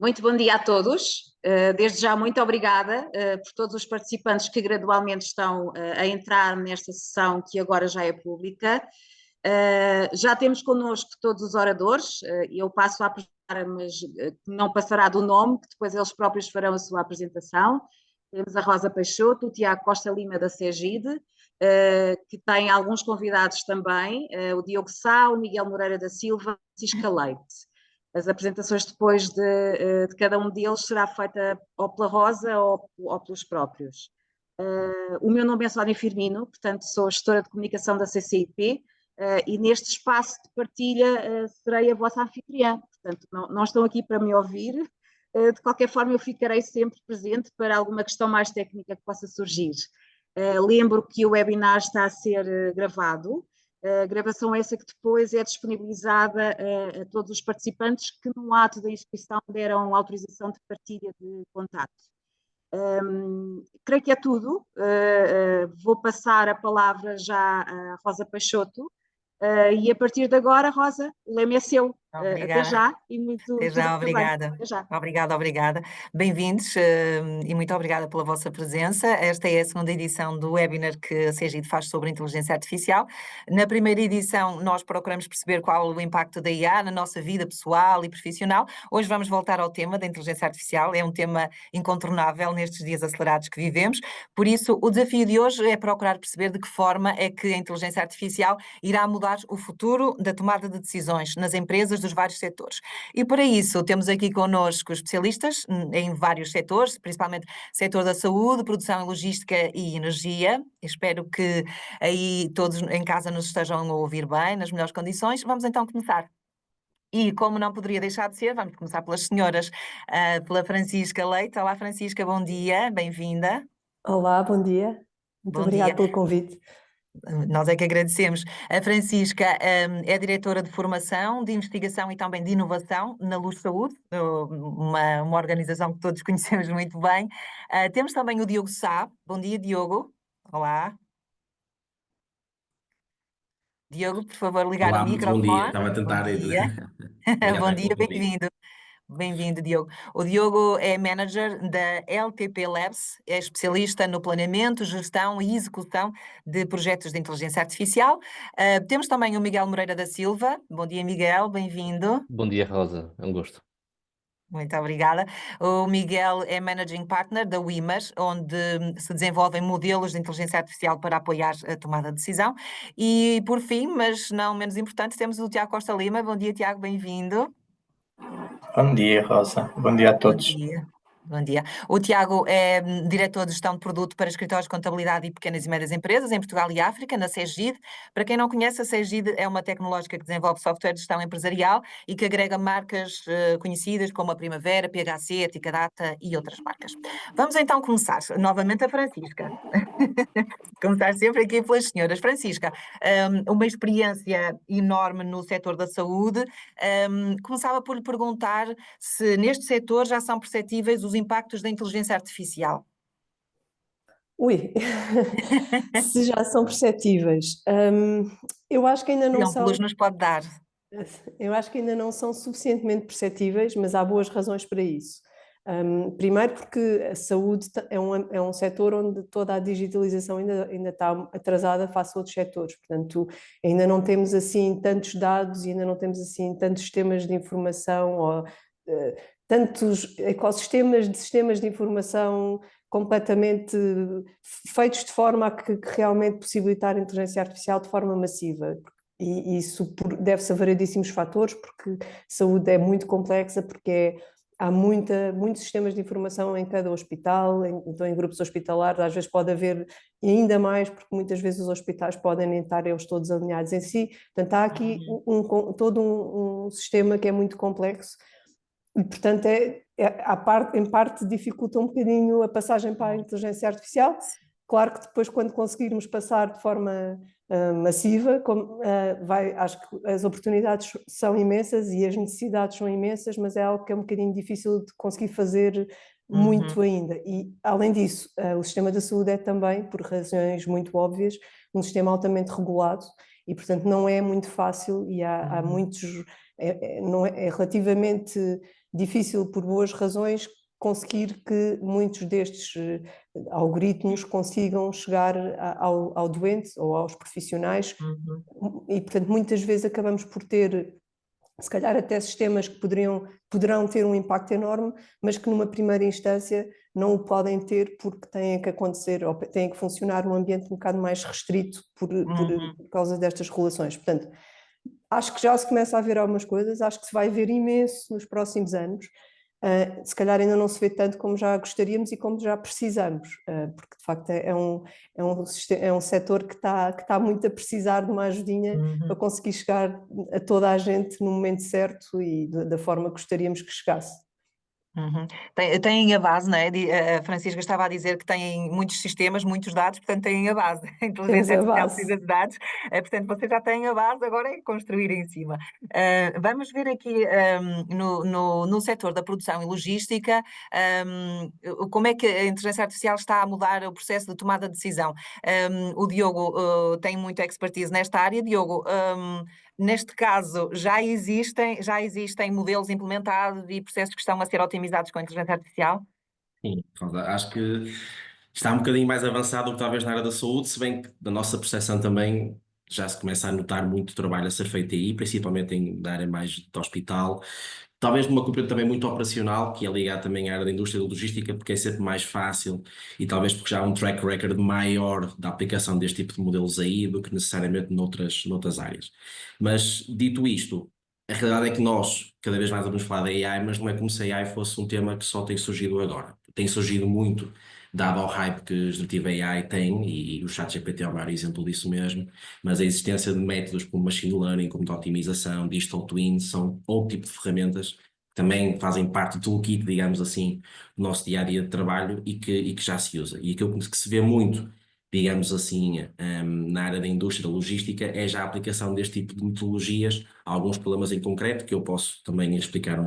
Muito bom dia a todos. Desde já, muito obrigada por todos os participantes que gradualmente estão a entrar nesta sessão que agora já é pública. Já temos connosco todos os oradores, eu passo a apresentar, mas não passará do nome, que depois eles próprios farão a sua apresentação. Temos a Rosa Peixoto, o Tiago Costa Lima da CEGID, que tem alguns convidados também, o Diogo Sá, o Miguel Moreira da Silva, Francisca Leite. As apresentações depois de cada um deles será feita ou pela Rosa ou pelos próprios. O meu nome é Sónia Firmino, portanto sou gestora de comunicação da CCIP e neste espaço de partilha serei a vossa anfitriã. Portanto, não estão aqui para me ouvir, de qualquer forma eu ficarei sempre presente para alguma questão mais técnica que possa surgir. Lembro que o webinar está a ser gravado. A gravação essa que depois é disponibilizada a todos os participantes que no ato da inscrição deram autorização de partilha de contacto. Creio que é tudo. Vou passar a palavra já à Rosa Peixoto e a partir de agora, Rosa, o lema é seu. Até já e muito Até já, obrigada. Até já. Obrigada. Bem-vindos e muito obrigada pela vossa presença. Esta é a segunda edição do webinar que a CEGID faz sobre inteligência artificial. Na primeira edição, nós procuramos perceber qual o impacto da IA na nossa vida pessoal e profissional. Hoje vamos voltar ao tema da inteligência artificial. É um tema incontornável nestes dias acelerados que vivemos. Por isso, o desafio de hoje é procurar perceber de que forma é que a inteligência artificial irá mudar o futuro da tomada de decisões nas empresas dos vários setores. E para isso temos aqui connosco especialistas em vários setores, principalmente setor da saúde, produção e logística e energia. Espero que aí todos em casa nos estejam a ouvir bem, nas melhores condições. Vamos então começar. E como não poderia deixar de ser, vamos começar pelas senhoras, pela Francisca Leite. Olá Francisca, bom dia, bem-vinda. Olá, bom dia. Muito Bom dia. obrigada pelo convite. Nós é que agradecemos. A Francisca é diretora de formação, de investigação e também de inovação na Luz Saúde, uma organização que todos conhecemos muito bem. Temos também o Diogo Sá. Bom dia, Diogo. Olá. Diogo, por favor, ligar Olá, o muito bom dia. microfone. Estava a tentar. Bom dia. Bom Obrigado dia, pelo convite. bem-vindo. Bem-vindo, Diogo. O Diogo é manager da LTP Labs, é especialista no planeamento, gestão e execução de projetos de inteligência artificial. Temos também o Miguel Moreira da Silva. Bom dia, Miguel, bem-vindo. Bom dia, Rosa. É um gosto. Muito obrigada. O Miguel é Managing Partner da WIMAS, onde se desenvolvem modelos de inteligência artificial para apoiar a tomada de decisão. E, por fim, mas não menos importante, temos o Tiago Costa Lima. Bom dia, Tiago, bem-vindo. Bom dia, Rosa. Bom dia a todos. Bom dia. Bom dia. O Tiago é diretor de gestão de produto para escritórios de contabilidade e pequenas e médias empresas em Portugal e África, na CEGID. Para quem não conhece, a CEGID é uma tecnológica que desenvolve software de gestão empresarial e que agrega marcas conhecidas como a Primavera, PHC, Ticadata e outras marcas. Vamos então começar. Novamente a Francisca. Começar sempre aqui pelas senhoras. Francisca, uma experiência enorme no setor da saúde. Começava por lhe perguntar se neste setor já são perceptíveis os impactos da inteligência artificial. Ui, se já são perceptíveis. Eu acho que ainda não Que luz nos pode dar? Eu acho que ainda não são suficientemente perceptíveis, mas há boas razões para isso. Primeiro porque a saúde é um setor onde toda a digitalização ainda está atrasada face a outros setores, portanto ainda não temos assim tantos dados e ainda não temos assim tantos sistemas de informação ou tantos ecossistemas de sistemas de informação completamente feitos de forma a que realmente possibilitar a inteligência artificial de forma massiva. E isso deve-se a variedíssimos fatores, porque saúde é muito complexa, porque há muitos sistemas de informação em cada hospital, então em grupos hospitalares às vezes pode haver ainda mais, porque muitas vezes os hospitais podem nem estar eles todos alinhados em si, portanto há aqui todo um sistema que é muito complexo e portanto em parte dificulta um bocadinho a passagem para a inteligência artificial. Claro que depois quando conseguirmos passar de forma massiva, acho que as oportunidades são imensas e as necessidades são imensas, mas é algo que é um bocadinho difícil de conseguir fazer muito ainda. E, além disso, o sistema da saúde é também, por razões muito óbvias, um sistema altamente regulado e, portanto, não é muito fácil e há muitos não é relativamente difícil, por boas razões, conseguir que muitos destes algoritmos consigam chegar ao doente ou aos profissionais. E, portanto, muitas vezes acabamos por ter, se calhar, até sistemas que poderão ter um impacto enorme, mas que numa primeira instância não o podem ter porque têm que acontecer ou têm que funcionar num ambiente um bocado mais restrito por causa destas regulações. Portanto, acho que já se começa a ver algumas coisas, acho que se vai ver imenso nos próximos anos. Se calhar ainda não se vê tanto como já gostaríamos e como já precisamos, porque de facto é um setor que está muito a precisar de uma ajudinha para conseguir chegar a toda a gente no momento certo e da forma que gostaríamos que chegasse. Têm a base, não é? A Francisca estava a dizer que têm muitos sistemas, muitos dados, portanto têm a base. A inteligência artificial precisa de dados, portanto vocês já têm a base, agora é construir em cima. Vamos ver aqui no setor da produção e logística como é que a inteligência artificial está a mudar o processo de tomada de decisão. O Diogo tem muita expertise nesta área. Diogo, neste caso, já existem modelos implementados e processos que estão a ser otimizados com a inteligência artificial? Sim, Rosa, acho que está um bocadinho mais avançado do que talvez na área da saúde, se bem que da nossa percepção também já se começa a notar muito trabalho a ser feito aí, principalmente na área mais do hospital. Talvez numa componente também muito operacional, que é ligada também à área da indústria da logística, porque é sempre mais fácil e talvez porque já há um track record maior da aplicação deste tipo de modelos aí do que necessariamente noutras áreas. Mas, dito isto, a realidade é que nós cada vez mais vamos falar da AI, mas não é como se a AI fosse um tema que só tem surgido agora. Tem surgido muito, dado ao hype que a generativa AI tem, e o ChatGPT é o maior exemplo disso mesmo, mas a existência de métodos como machine learning, como de otimização, digital twins, são outro tipo de ferramentas que também fazem parte do toolkit, digamos assim, do nosso dia-a-dia de trabalho e que já se usa. E aquilo que se vê muito, digamos assim, na área da indústria da logística, é já a aplicação deste tipo de metodologias a alguns problemas em concreto que eu posso também explicar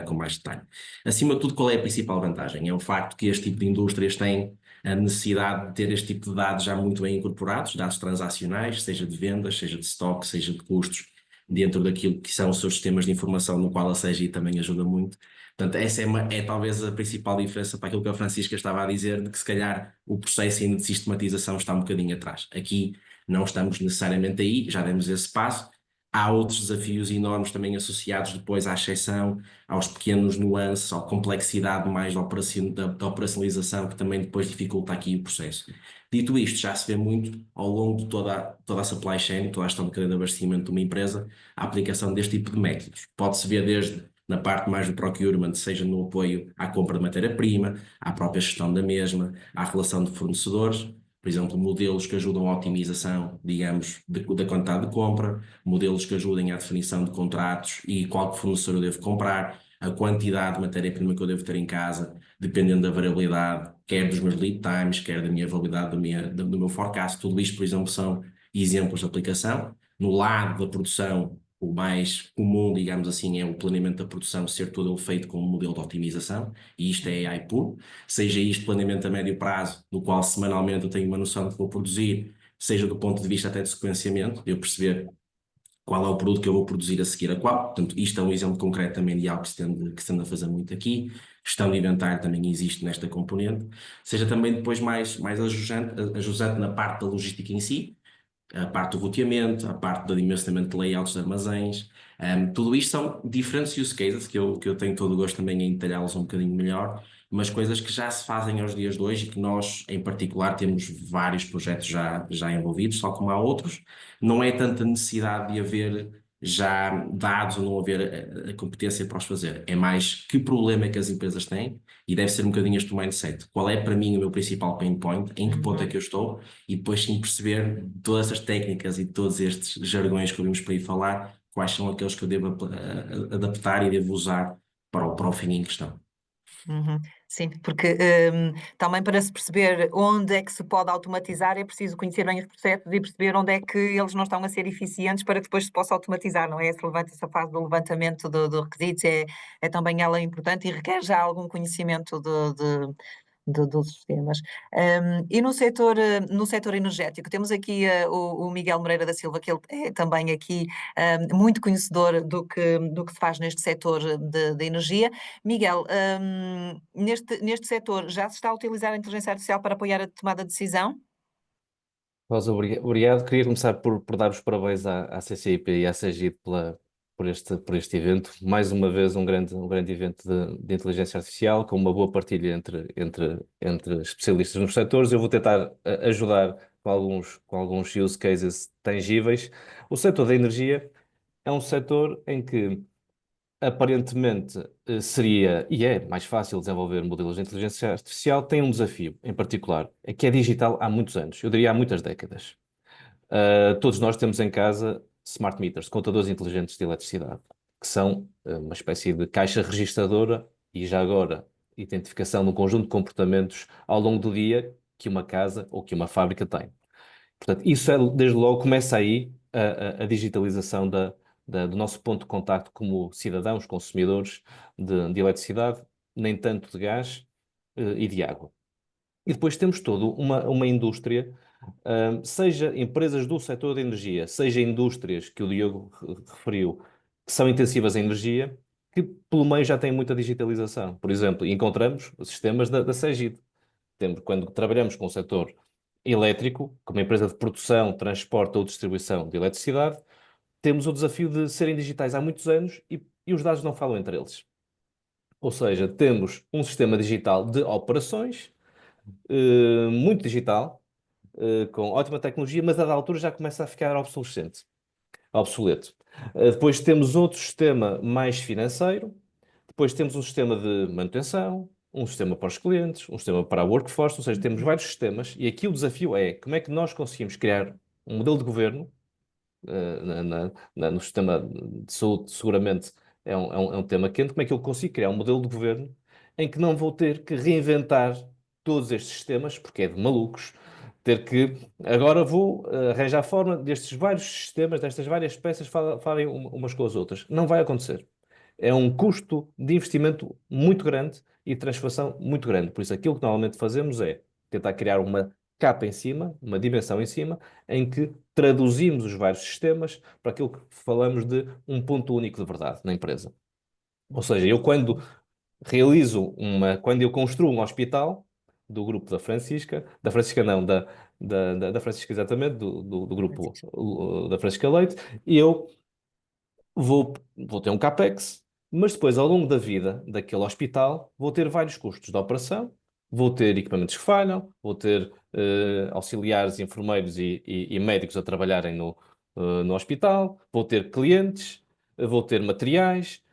com mais detalhe. Acima de tudo, qual é a principal vantagem? É o facto que este tipo de indústrias têm a necessidade de ter este tipo de dados já muito bem incorporados, dados transacionais, seja de vendas, seja de estoque, seja de custos, dentro daquilo que são os seus sistemas de informação, no qual a CGI também ajuda muito. Portanto, essa é talvez a principal diferença para aquilo que a Francisca estava a dizer, de que se calhar o processo ainda de sistematização está um bocadinho atrás. Aqui não estamos necessariamente aí, já demos esse passo. Há outros desafios enormes também associados depois à exceção, aos pequenos nuances, à complexidade mais da operacionalização, que também depois dificulta aqui o processo. Dito isto, já se vê muito ao longo de toda a supply chain, toda a gestão de cadeia de abastecimento de uma empresa, a aplicação deste tipo de métodos. Pode-se ver desde na parte mais do procurement, seja no apoio à compra de matéria-prima, à própria gestão da mesma, à relação de fornecedores, por exemplo, modelos que ajudam à otimização, digamos, da quantidade de compra, modelos que ajudem à definição de contratos e qual fornecedor eu devo comprar, a quantidade de matéria-prima que eu devo ter em casa, dependendo da variabilidade, quer dos meus lead times, quer da minha variabilidade do meu forecast. Tudo isto, por exemplo, são exemplos de aplicação. No lado da produção, o mais comum, digamos assim, é o planeamento da produção ser todo ele feito com um modelo de otimização, e isto é AI puro, seja isto planeamento a médio prazo, no qual semanalmente eu tenho uma noção do que vou produzir, seja do ponto de vista até de sequenciamento, de eu perceber qual é o produto que eu vou produzir a seguir a qual. Portanto, isto é um exemplo concreto também de algo que se tende a fazer muito aqui. Gestão de inventário também existe nesta componente. Seja também depois mais ajusante na parte da logística em si, a parte do roteamento, a parte do dimensionamento de layouts de armazéns. Tudo isto são diferentes use cases que eu tenho todo o gosto também em detalhá-los um bocadinho melhor, mas coisas que já se fazem aos dias de hoje e que nós, em particular, temos vários projetos já envolvidos, tal como há outros. Não é tanta necessidade de haver já dados ou não haver a competência para os fazer. É mais que problema é que as empresas têm e deve ser um bocadinho este o mindset. Qual é para mim o meu principal pain point? Em que ponto é que eu estou? E depois sim perceber todas essas técnicas e todos estes jargões que ouvimos por aí falar, quais são aqueles que eu devo adaptar e devo usar para o fim em questão. Sim, porque também para se perceber onde é que se pode automatizar é preciso conhecer bem os processos e perceber onde é que eles não estão a ser eficientes para que depois se possa automatizar, não é? Essa fase do levantamento de requisitos é também ela importante e requer já algum conhecimento dos sistemas. E no setor energético, temos aqui o Miguel Moreira da Silva, que ele é também aqui muito conhecedor do que se faz neste setor de energia. Miguel, neste setor já se está a utilizar a inteligência artificial para apoiar a tomada de decisão? Rosa, obrigado. Queria começar por dar os parabéns à CCIP e à CEGID por este evento. Mais uma vez, um grande evento de inteligência artificial, com uma boa partilha entre especialistas nos setores. Eu vou tentar ajudar com alguns use cases tangíveis. O setor da energia é um setor em que aparentemente seria e é mais fácil desenvolver modelos de inteligência artificial. Tem um desafio em particular, é que é digital há muitos anos, eu diria há muitas décadas. Todos nós temos em casa smart meters, contadores inteligentes de eletricidade, que são uma espécie de caixa registradora e já agora identificação de um conjunto de comportamentos ao longo do dia que uma casa ou que uma fábrica tem. Portanto, isso desde logo começa aí a digitalização do nosso ponto de contacto como cidadãos, consumidores de eletricidade, nem tanto de gás e de água. E depois temos toda uma indústria, seja empresas do setor da energia, seja indústrias que o Diogo referiu, que são intensivas em energia, que pelo meio já têm muita digitalização. Por exemplo, encontramos os sistemas da CEGID. Quando trabalhamos com o setor elétrico, como empresa de produção, transporte ou distribuição de eletricidade, temos o desafio de serem digitais há muitos anos e os dados não falam entre eles. Ou seja, temos um sistema digital de operações, muito digital, com ótima tecnologia, mas a da altura já começa a ficar obsoleto. Depois temos outro sistema mais financeiro, depois temos um sistema de manutenção, um sistema para os clientes, um sistema para a workforce, ou seja, temos vários sistemas e aqui o desafio é como é que nós conseguimos criar um modelo de governo no sistema de saúde, seguramente é um tema quente, como é que eu consigo criar um modelo de governo em que não vou ter que reinventar todos estes sistemas, porque é de malucos, agora vou arranjar a forma destes vários sistemas, destas várias peças falarem umas com as outras. Não vai acontecer. É um custo de investimento muito grande e de transformação muito grande. Por isso, aquilo que normalmente fazemos é tentar criar uma capa em cima, uma dimensão em cima, em que traduzimos os vários sistemas para aquilo que falamos de um ponto único de verdade na empresa. Ou seja, quando eu construo um hospital do grupo da Francisca exatamente, do grupo da Francisca Leite, e eu vou ter um CAPEX, mas depois, ao longo da vida daquele hospital, vou ter vários custos de operação, vou ter equipamentos que falham, vou ter auxiliares, enfermeiros e médicos a trabalharem no hospital, vou ter clientes, vou ter materiais,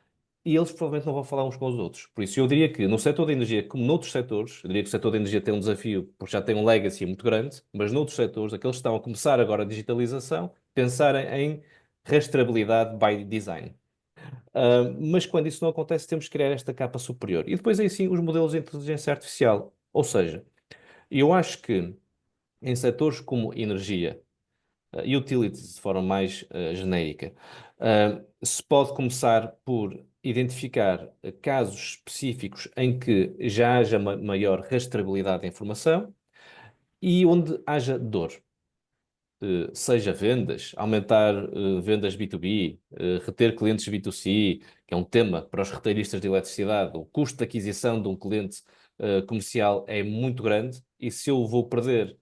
e eles provavelmente não vão falar uns com os outros. Por isso, eu diria que no setor da energia, como noutros setores, eu diria que o setor da energia tem um desafio, porque já tem um legacy muito grande, mas noutros setores, aqueles que estão a começar agora a digitalização, pensarem em rastreabilidade by design. Mas quando isso não acontece, temos que criar esta capa superior. E depois aí sim os modelos de inteligência artificial. Ou seja, eu acho que em setores como energia, utilities de forma mais genérica, se pode começar por identificar casos específicos em que já haja maior rastreabilidade da informação e onde haja dor. Seja vendas, aumentar vendas B2B, reter clientes B2C, que é um tema para os reteiristas de eletricidade. O custo de aquisição de um cliente comercial é muito grande e se eu vou perder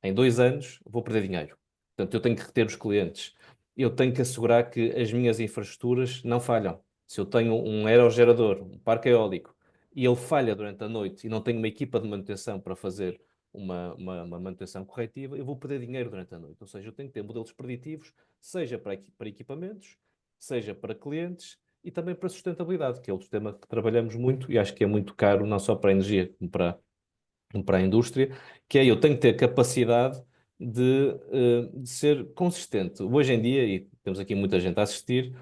em 2 anos, vou perder dinheiro. Portanto, eu tenho que reter os clientes. Eu tenho que assegurar que as minhas infraestruturas não falham. Se eu tenho um aerogerador, um parque eólico, e ele falha durante a noite e não tenho uma equipa de manutenção para fazer uma manutenção corretiva, eu vou perder dinheiro durante a noite. Ou seja, eu tenho que ter modelos preditivos, seja para equipamentos, seja para clientes e também para sustentabilidade, que é outro tema que trabalhamos muito e acho que é muito caro, não só para a energia, como para a indústria, que é eu tenho que ter capacidade de ser consistente. Hoje em dia, e temos aqui muita gente a assistir,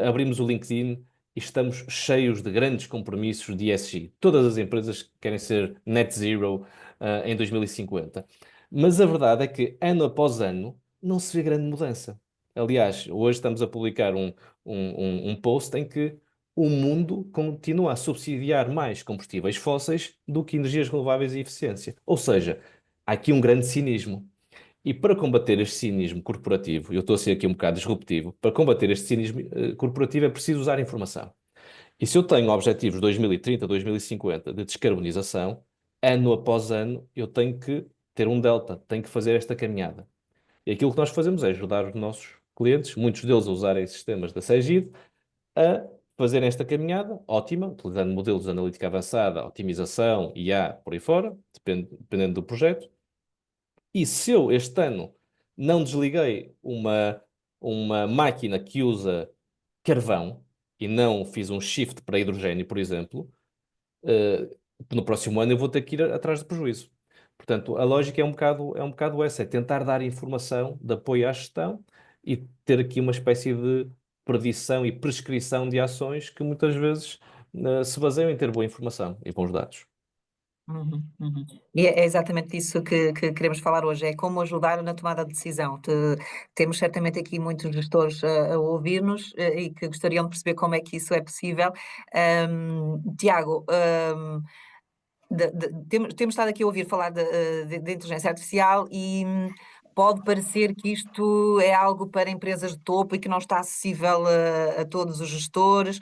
abrimos o LinkedIn e estamos cheios de grandes compromissos de ESG. Todas as empresas querem ser net zero em 2050. Mas a verdade é que, ano após ano, não se vê grande mudança. Aliás, hoje estamos a publicar um post em que o mundo continua a subsidiar mais combustíveis fósseis do que energias renováveis e eficiência. Ou seja, há aqui um grande cinismo. E para combater este cinismo corporativo, eu estou a ser aqui um bocado disruptivo, para combater este cinismo corporativo é preciso usar informação. E se eu tenho objetivos 2030, 2050 de descarbonização, ano após ano eu tenho que ter um delta, tenho que fazer esta caminhada. E aquilo que nós fazemos é ajudar os nossos clientes, muitos deles a usarem sistemas da Cegid, a fazerem esta caminhada ótima, utilizando modelos de analítica avançada, otimização, IA, por aí fora, dependendo do projeto. E se eu este ano não desliguei uma máquina que usa carvão e não fiz um shift para hidrogênio, por exemplo, no próximo ano eu vou ter que ir atrás de prejuízo. Portanto, a lógica é um bocado essa, é tentar dar informação de apoio à gestão e ter aqui uma espécie de predição e prescrição de ações que muitas vezes se baseiam em ter boa informação e bons dados. Uhum, uhum. E é exatamente isso que queremos falar hoje, é como ajudar na tomada de decisão. Temos certamente aqui muitos gestores a ouvir-nos e que gostariam de perceber como é que isso é possível. Tiago, temos estado aqui a ouvir falar de inteligência artificial e pode parecer que isto é algo para empresas de topo e que não está acessível a todos os gestores.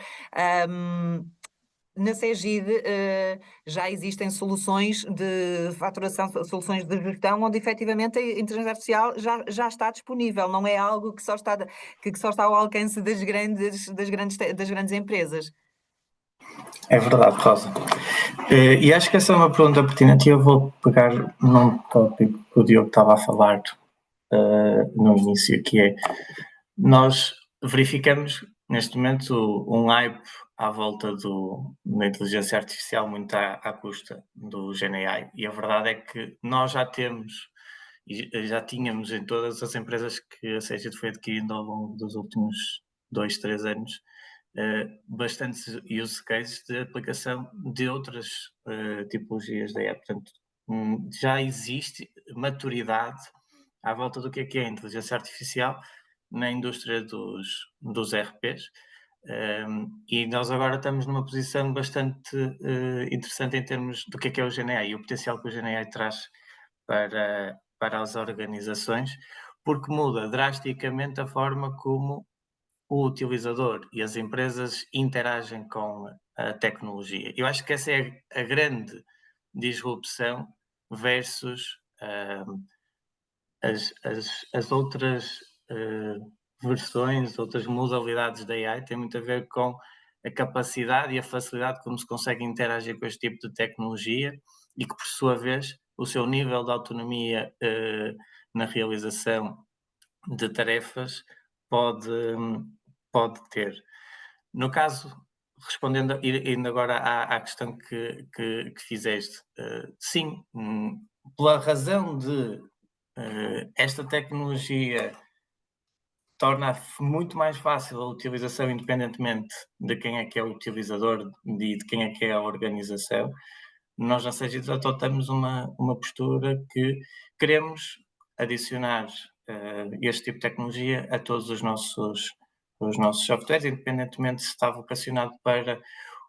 Na Cegid já existem soluções de faturação, soluções de gestão, onde efetivamente a inteligência artificial já está disponível, não é algo que só está ao alcance das grandes empresas. É verdade, Rosa. E acho que essa é uma pergunta pertinente e eu vou pegar num tópico que o Diogo estava a falar no início, que é, nós verificamos neste momento um hype à volta da inteligência artificial muito à custa do GenAI, e a verdade é que nós já tínhamos em todas as empresas que a Cegid foi adquirindo ao longo dos últimos 2, 3 anos, bastantes use cases de aplicação de outras tipologias da AI. Portanto, já existe maturidade à volta do que é a inteligência artificial na indústria dos RPs, e nós agora estamos numa posição bastante interessante em termos do que é o GenAI e o potencial que o GenAI traz para as organizações, porque muda drasticamente a forma como o utilizador e as empresas interagem com a tecnologia. Eu acho que essa é a grande disrupção versus as outras versões, outras modalidades da AI. Tem muito a ver com a capacidade e a facilidade como se consegue interagir com este tipo de tecnologia e que, por sua vez, o seu nível de autonomia na realização de tarefas pode ter. No caso, respondendo, indo agora à questão que fizeste, sim, pela razão de esta tecnologia torna muito mais fácil a utilização, independentemente de quem é que é o utilizador e de quem é que é a organização. Nós na Cegid adotamos uma postura que queremos adicionar este tipo de tecnologia a todos os nossos softwares, independentemente se está vocacionado para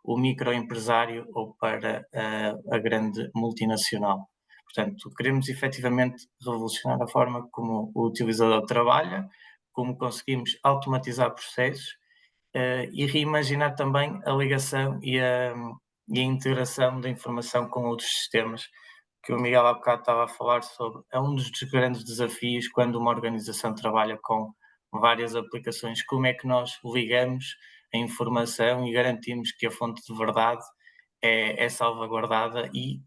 o microempresário ou para a grande multinacional. Portanto, queremos efetivamente revolucionar a forma como o utilizador trabalha, como conseguimos automatizar processos e reimaginar também a ligação e a integração da informação com outros sistemas, que o Miguel há bocado estava a falar sobre. É um dos grandes desafios quando uma organização trabalha com várias aplicações, como é que nós ligamos a informação e garantimos que a fonte de verdade é salvaguardada, e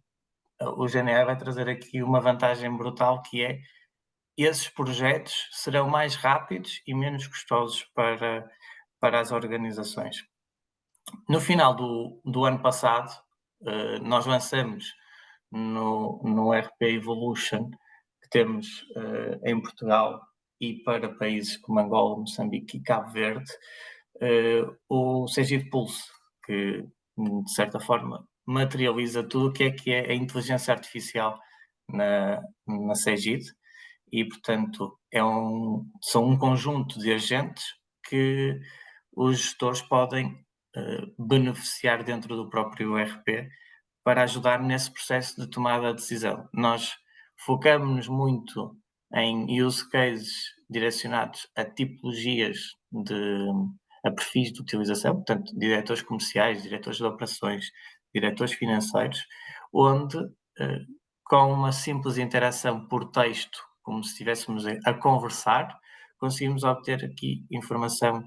o GNR vai trazer aqui uma vantagem brutal, que é esses projetos serão mais rápidos e menos custosos para as organizações. No final do ano passado, nós lançamos no RP Evolution, que temos em Portugal e para países como Angola, Moçambique e Cabo Verde, o Cegid Pulse, que de certa forma materializa tudo o que é a inteligência artificial na Cegid, e portanto são um conjunto de agentes que os gestores podem beneficiar dentro do próprio ERP para ajudar nesse processo de tomada de decisão. Nós focamos-nos muito em use cases direcionados a tipologias a perfis de utilização, portanto, diretores comerciais, diretores de operações, diretores financeiros, onde com uma simples interação por texto, como se estivéssemos a conversar, conseguimos obter aqui informação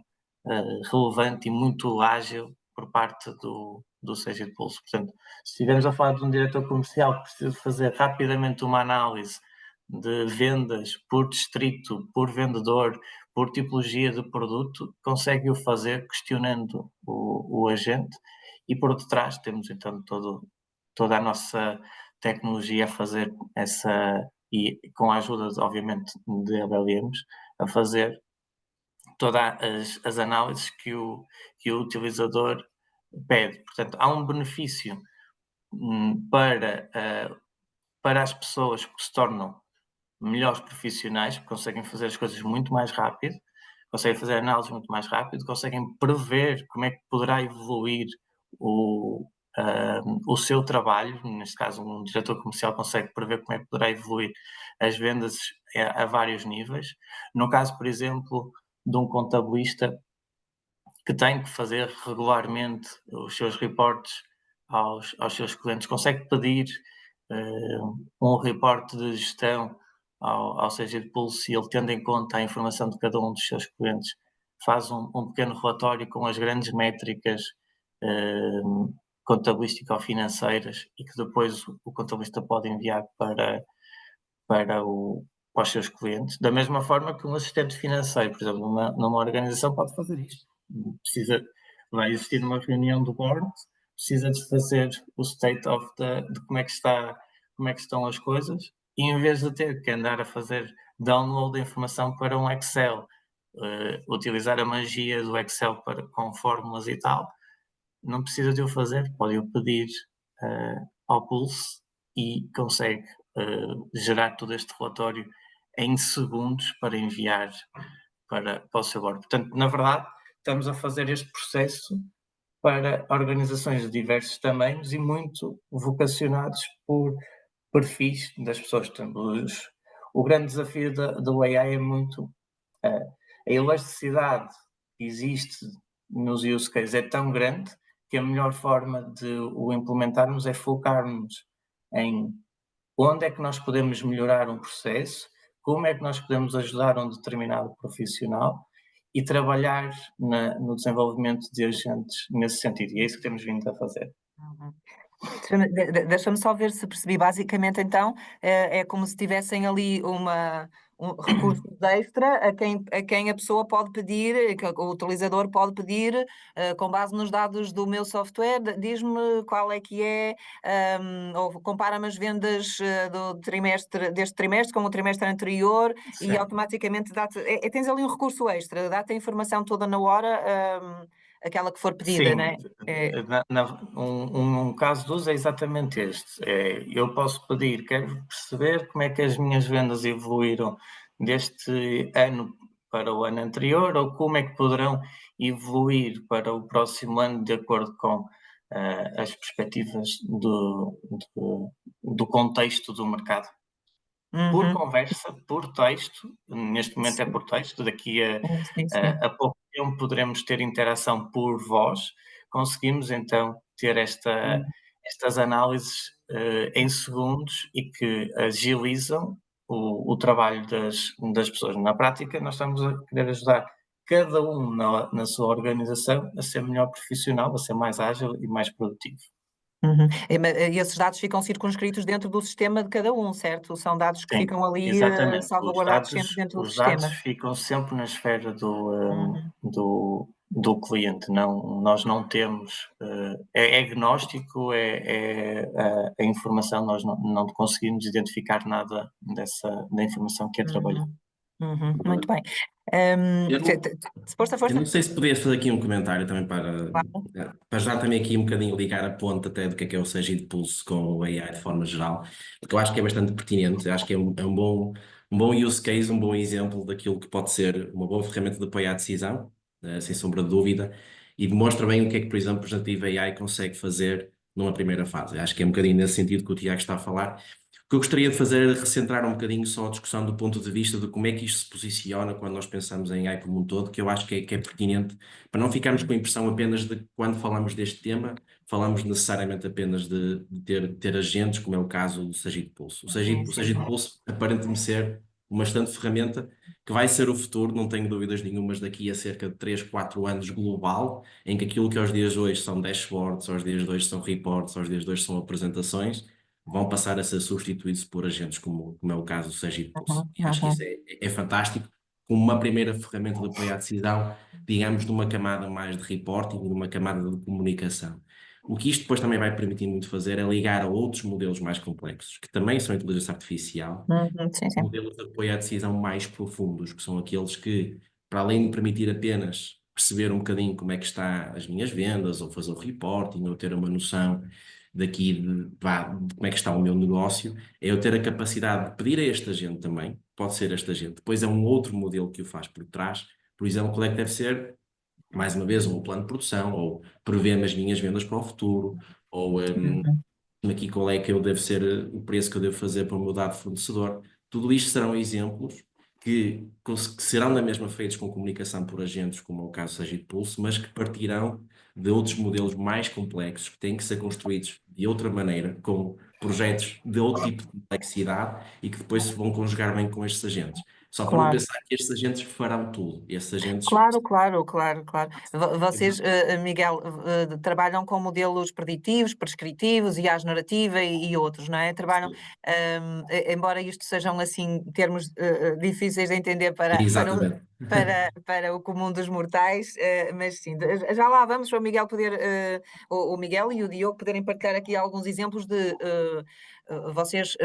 relevante e muito ágil por parte do Seja de Pulso. Portanto, se estivermos a falar de um diretor comercial que precisa fazer rapidamente uma análise de vendas por distrito, por vendedor, por tipologia de produto, consegue o fazer questionando o agente, e por detrás temos então toda a nossa tecnologia a fazer e com a ajuda, obviamente, de LLMs, a fazer todas as análises que o utilizador pede. Portanto, há um benefício para as pessoas que se tornam melhores profissionais, porque conseguem fazer as coisas muito mais rápido, conseguem fazer análises muito mais rápido, conseguem prever como é que poderá evoluir o seu trabalho. Neste caso, um diretor comercial consegue prever como é que poderá evoluir as vendas a vários níveis. No caso, por exemplo, de um contabilista que tem que fazer regularmente os seus reportes aos seus clientes, consegue pedir um reporte de gestão ao Seja de Pulso, e ele, tendo em conta a informação de cada um dos seus clientes, faz um pequeno relatório com as grandes métricas contabilístico-financeiras, e que depois o contabilista pode enviar para os seus clientes. Da mesma forma que um assistente financeiro, por exemplo, numa organização, pode fazer isto. Vai existir uma reunião do board, precisa de fazer o state de como é que estão as coisas, e em vez de ter que andar a fazer download da informação para um Excel, utilizar a magia do Excel com fórmulas e tal, não precisa de o fazer, pode o pedir ao Pulse, e consegue gerar todo este relatório em segundos para enviar para o seu board. Portanto, na verdade, estamos a fazer este processo para organizações de diversos tamanhos e muito vocacionados por perfis das pessoas. Portanto, o grande desafio do AI é muito a elasticidade que existe nos use cases é tão grande que a melhor forma de o implementarmos é focarmos em onde é que nós podemos melhorar um processo, como é que nós podemos ajudar um determinado profissional, e trabalhar no desenvolvimento de agentes nesse sentido. E é isso que temos vindo a fazer. Deixa-me só ver se percebi. Basicamente, então, é como se tivessem ali recursos extra a quem a pessoa pode pedir, que o utilizador pode pedir, com base nos dados do meu software, diz-me qual é que é, ou compara-me as vendas deste trimestre com o trimestre anterior. Sim. E automaticamente dá-te, tens ali um recurso extra, dá-te a informação toda na hora, aquela que for pedida, sim, né? Um caso de uso é exatamente este. Eu posso pedir, quero perceber como é que as minhas vendas evoluíram deste ano para o ano anterior, ou como é que poderão evoluir para o próximo ano de acordo com as perspectivas do contexto do mercado. Por conversa, por texto, neste momento sim. É por texto, daqui a pouco tempo poderemos ter interação por voz, conseguimos então ter estas análises em segundos, e que agilizam o trabalho das pessoas. Na prática, nós estamos a querer ajudar cada um na sua organização a ser melhor profissional, a ser mais ágil e mais produtivo. E esses dados ficam circunscritos dentro do sistema de cada um, certo? São dados que ficam ali salvaguardados sempre dentro do sistema. Os dados ficam sempre na esfera do cliente. Nós não temos... É agnóstico, a informação, nós não conseguimos identificar nada da informação que é trabalhada. Muito bem. Força. Eu não sei se podias fazer aqui um comentário também para já também aqui um bocadinho ligar a ponta até do que é o Seja de Pulso com o AI de forma geral, porque eu acho que é bastante pertinente. Eu acho que é um bom use case, um bom exemplo daquilo que pode ser uma boa ferramenta de apoio à decisão, sem sombra de dúvida, e demonstra bem o que é que, por exemplo, o Generative AI consegue fazer numa primeira fase. Acho que é um bocadinho nesse sentido que o Tiago está a falar. O que eu gostaria de fazer é recentrar um bocadinho só a discussão do ponto de vista de como é que isto se posiciona quando nós pensamos em AI como um todo, que eu acho que é pertinente, para não ficarmos com a impressão apenas de que quando falamos deste tema, falamos necessariamente apenas de ter agentes, como é o caso do Sagito Pulso. O Sagito Pulso aparenta-me ser uma excelente ferramenta que vai ser o futuro, não tenho dúvidas nenhumas, daqui a cerca de 3, 4 anos global, em que aquilo que aos dias de hoje são dashboards, aos dias de hoje são reports, aos dias de hoje são apresentações, vão passar a ser substituídos por agentes como é o caso do Sagito Pulso. E acho que isso é fantástico, como uma primeira ferramenta de apoio à decisão, digamos, numa camada mais de reporting, numa camada de comunicação. O que isto depois também vai permitir muito fazer é ligar a outros modelos mais complexos, que também são inteligência artificial, Sim. modelos de apoio à decisão mais profundos, que são aqueles que, para além de permitir apenas perceber um bocadinho como é que está as minhas vendas, ou fazer o reporting, ou ter uma noção daqui de como é que está o meu negócio, é eu ter a capacidade de pedir a este agente também, pode ser este agente, depois é um outro modelo que o faz por trás, por exemplo, qual é que deve ser, mais uma vez, um plano de produção, ou prever as minhas vendas para o futuro, ou aqui qual é que eu devo ser, o preço que eu devo fazer para o meu dado fornecedor. Tudo isto serão exemplos que serão da mesma feitos com comunicação por agentes, como é o caso do Sagito Pulse, mas que partirão de outros modelos mais complexos, que têm que ser construídos de outra maneira, com projetos de outro tipo de complexidade e que depois se vão conjugar bem com estes agentes. Só para não pensar que estes agentes farão tudo. Estes agentes... Claro. Vocês, Miguel, trabalham com modelos preditivos, prescritivos, IA generativa e outros, não é? Trabalham, embora isto sejam assim termos difíceis de entender Exatamente. para o comum dos mortais, mas sim, já lá vamos para o Miguel poder, o Miguel e o Diogo poderem partilhar aqui alguns exemplos de vocês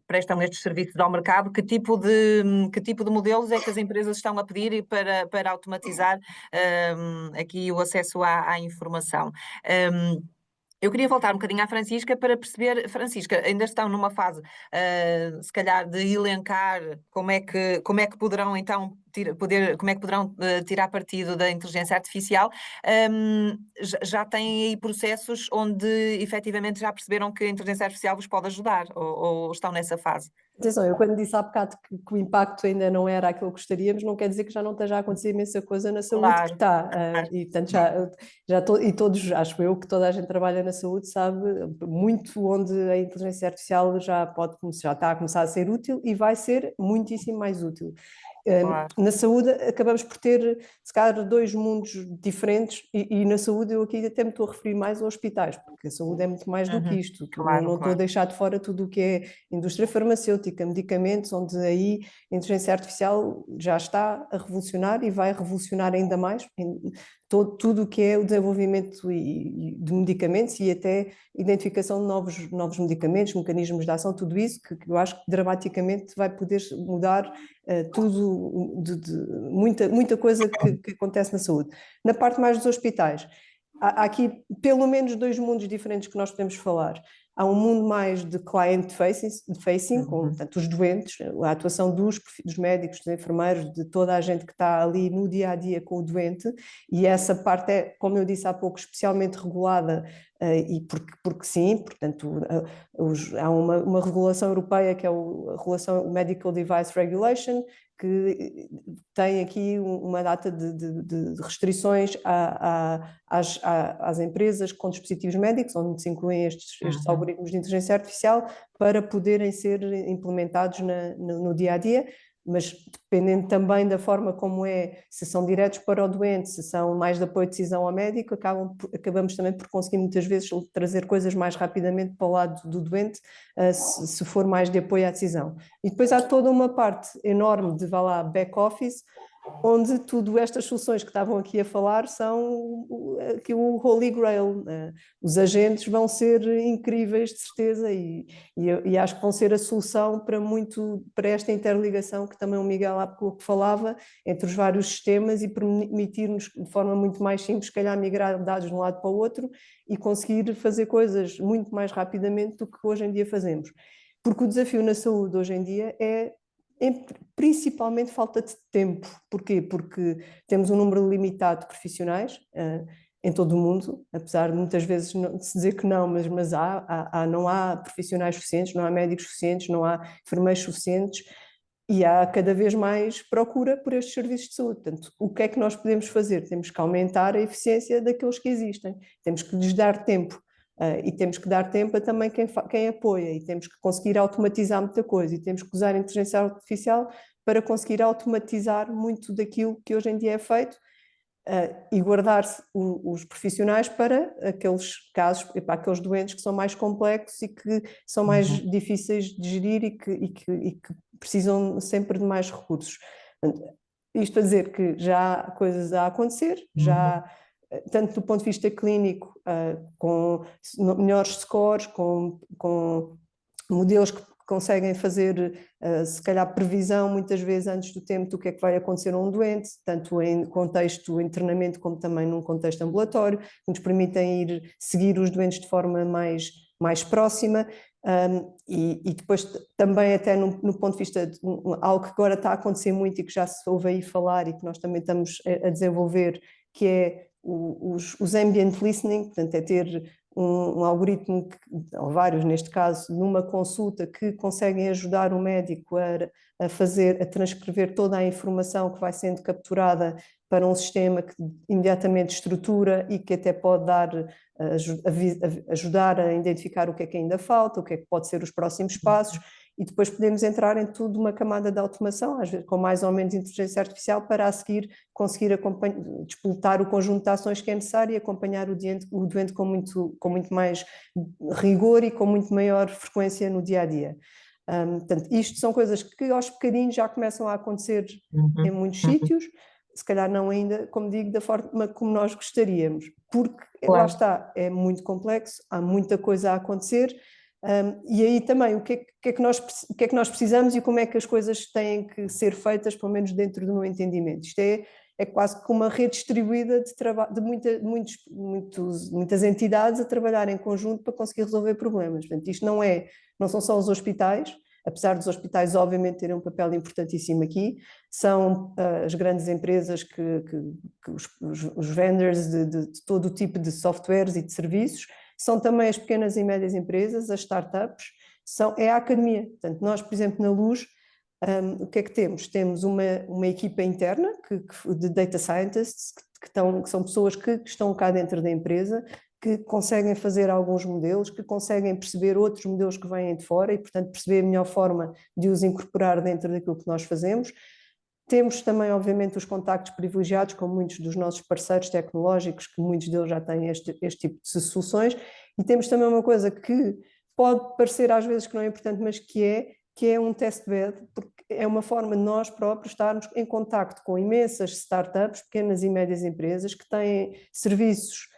prestam estes serviços ao mercado, que tipo de modelos é que as empresas estão a pedir para automatizar aqui o acesso à informação. Eu queria voltar um bocadinho à Francisca para perceber, Francisca, ainda estão numa fase, se calhar, de elencar como é que poderão então tirar partido da inteligência artificial. Já têm aí processos onde efetivamente já perceberam que a inteligência artificial vos pode ajudar, ou estão nessa fase? Atenção, eu quando disse há bocado que o impacto ainda não era aquilo que gostaríamos, não quer dizer que já não esteja a acontecer imensa coisa na saúde que está. E portanto e todos, acho eu que toda a gente trabalha na saúde sabe muito onde a inteligência artificial já está a começar a ser útil e vai ser muitíssimo mais útil. Na saúde acabamos por ter, se calhar, dois mundos diferentes e na saúde eu aqui até me estou a referir mais a hospitais, porque a saúde é muito mais do que isto. Não estou a deixar de fora tudo o que é indústria farmacêutica, medicamentos, onde aí a inteligência artificial já está a revolucionar e vai revolucionar ainda mais tudo o que é o desenvolvimento de medicamentos e até identificação de novos medicamentos, mecanismos de ação, tudo isso que eu acho que dramaticamente vai poder mudar tudo, muita coisa que acontece na saúde. Na parte mais dos hospitais, há aqui pelo menos dois mundos diferentes que nós podemos falar. Há um mundo mais de client-facing, com portanto, os doentes, a atuação dos médicos, dos enfermeiros, de toda a gente que está ali no dia-a-dia com o doente, e essa parte é, como eu disse há pouco, especialmente regulada, e porque sim, portanto, há uma regulação europeia que é a regulação Medical Device Regulation, que tem aqui uma data de restrições às empresas com dispositivos médicos, onde se incluem estes algoritmos de inteligência artificial, para poderem ser implementados no dia-a-dia, mas dependendo também da forma como se são diretos para o doente, se são mais de apoio de decisão ao médico, acabamos também por conseguir muitas vezes trazer coisas mais rapidamente para o lado do doente, se for mais de apoio à decisão. E depois há toda uma parte enorme de, back-office, onde tudo estas soluções que estavam aqui a falar são aqui o Holy Grail. Os agentes vão ser incríveis, de certeza, e acho que vão ser a solução para esta interligação que também o Miguel há pouco falava, entre os vários sistemas e permitir-nos de forma muito mais simples, se calhar, migrar dados de um lado para o outro e conseguir fazer coisas muito mais rapidamente do que hoje em dia fazemos. Porque o desafio na saúde hoje em dia é principalmente falta de tempo. Porquê? Porque temos um número limitado de profissionais em todo o mundo, apesar de muitas vezes se dizer que não, mas não há profissionais suficientes, não há médicos suficientes, não há enfermeiros suficientes, e há cada vez mais procura por estes serviços de saúde. Portanto, o que é que nós podemos fazer? Temos que aumentar a eficiência daqueles que existem, temos que lhes dar tempo. E temos que dar tempo a também quem apoia, e temos que conseguir automatizar muita coisa, e temos que usar a inteligência artificial para conseguir automatizar muito daquilo que hoje em dia é feito, e guardar-se os profissionais para aqueles casos, para aqueles doentes que são mais complexos e que são mais difíceis de gerir e que precisam sempre de mais recursos. Portanto, isto a dizer que já há coisas a acontecer, já tanto do ponto de vista clínico, com melhores scores, com modelos que conseguem fazer, se calhar, previsão muitas vezes antes do tempo do que é que vai acontecer a um doente, tanto em contexto de internamento como também num contexto ambulatório, que nos permitem seguir os doentes de forma mais próxima. E depois também até no ponto de vista de algo que agora está a acontecer muito e que já se ouve aí falar e que nós também estamos a desenvolver, que é os ambient listening, portanto é ter um algoritmo, ou vários neste caso, numa consulta, que conseguem ajudar o médico a transcrever toda a informação que vai sendo capturada para um sistema que imediatamente estrutura e que até pode ajudar a identificar o que é que ainda falta, o que é que pode ser os próximos passos, e depois podemos entrar em tudo uma camada de automação, às vezes com mais ou menos inteligência artificial, para a seguir conseguir despletar o conjunto de ações que é necessário e acompanhar o doente com muito mais rigor e com muito maior frequência no dia-a-dia. Portanto, isto são coisas que aos bocadinhos já começam a acontecer em muitos sítios, se calhar não ainda, como digo, da forma como nós gostaríamos, porque lá está, é muito complexo, há muita coisa a acontecer. E aí também o que é que nós precisamos e como é que as coisas têm que ser feitas, pelo menos dentro do meu entendimento. Isto é quase como uma rede distribuída de muitas entidades a trabalhar em conjunto para conseguir resolver problemas. Portanto, isto não são só os hospitais, apesar dos hospitais obviamente terem um papel importantíssimo aqui, são as grandes empresas, os vendors de todo o tipo de softwares e de serviços, são também as pequenas e médias empresas, as startups, é a academia. Portanto, nós, por exemplo, na Luz, o que é que temos? Temos uma equipa interna de data scientists, que são pessoas que estão cá dentro da empresa, que conseguem fazer alguns modelos, que conseguem perceber outros modelos que vêm de fora e, portanto, perceber a melhor forma de os incorporar dentro daquilo que nós fazemos. Temos também, obviamente, os contactos privilegiados com muitos dos nossos parceiros tecnológicos, que muitos deles já têm este tipo de soluções, e temos também uma coisa que pode parecer às vezes que não é importante, mas que é um test bed, porque é uma forma de nós próprios estarmos em contacto com imensas startups, pequenas e médias empresas, que têm serviços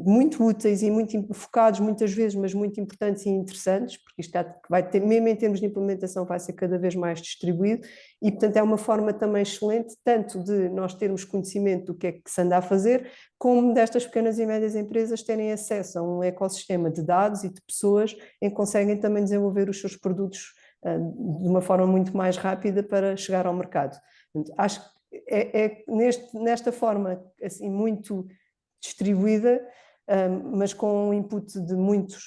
muito úteis e muito focados muitas vezes, mas muito importantes e interessantes, porque isto vai ter, mesmo em termos de implementação, vai ser cada vez mais distribuído, e portanto é uma forma também excelente, tanto de nós termos conhecimento do que é que se anda a fazer, como destas pequenas e médias empresas terem acesso a um ecossistema de dados e de pessoas em que conseguem também desenvolver os seus produtos de uma forma muito mais rápida para chegar ao mercado. Portanto, acho que nesta forma assim muito distribuída, mas com um input de muitos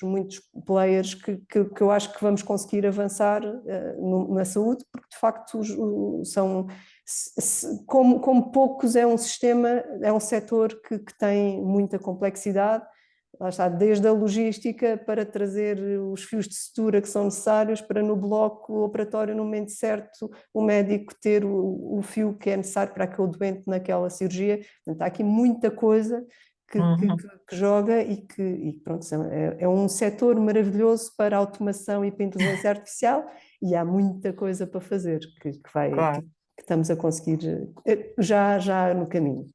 players que eu acho que vamos conseguir avançar na saúde, porque de facto como poucos é um sistema, é um setor que tem muita complexidade, lá está, desde a logística para trazer os fios de sutura que são necessários para no bloco operatório, no momento certo, o médico ter o fio que é necessário para aquele doente naquela cirurgia. Portanto, há aqui muita coisa que joga e pronto, é um setor maravilhoso para automação e para inteligência artificial, e há muita coisa para fazer que estamos a conseguir já no caminho.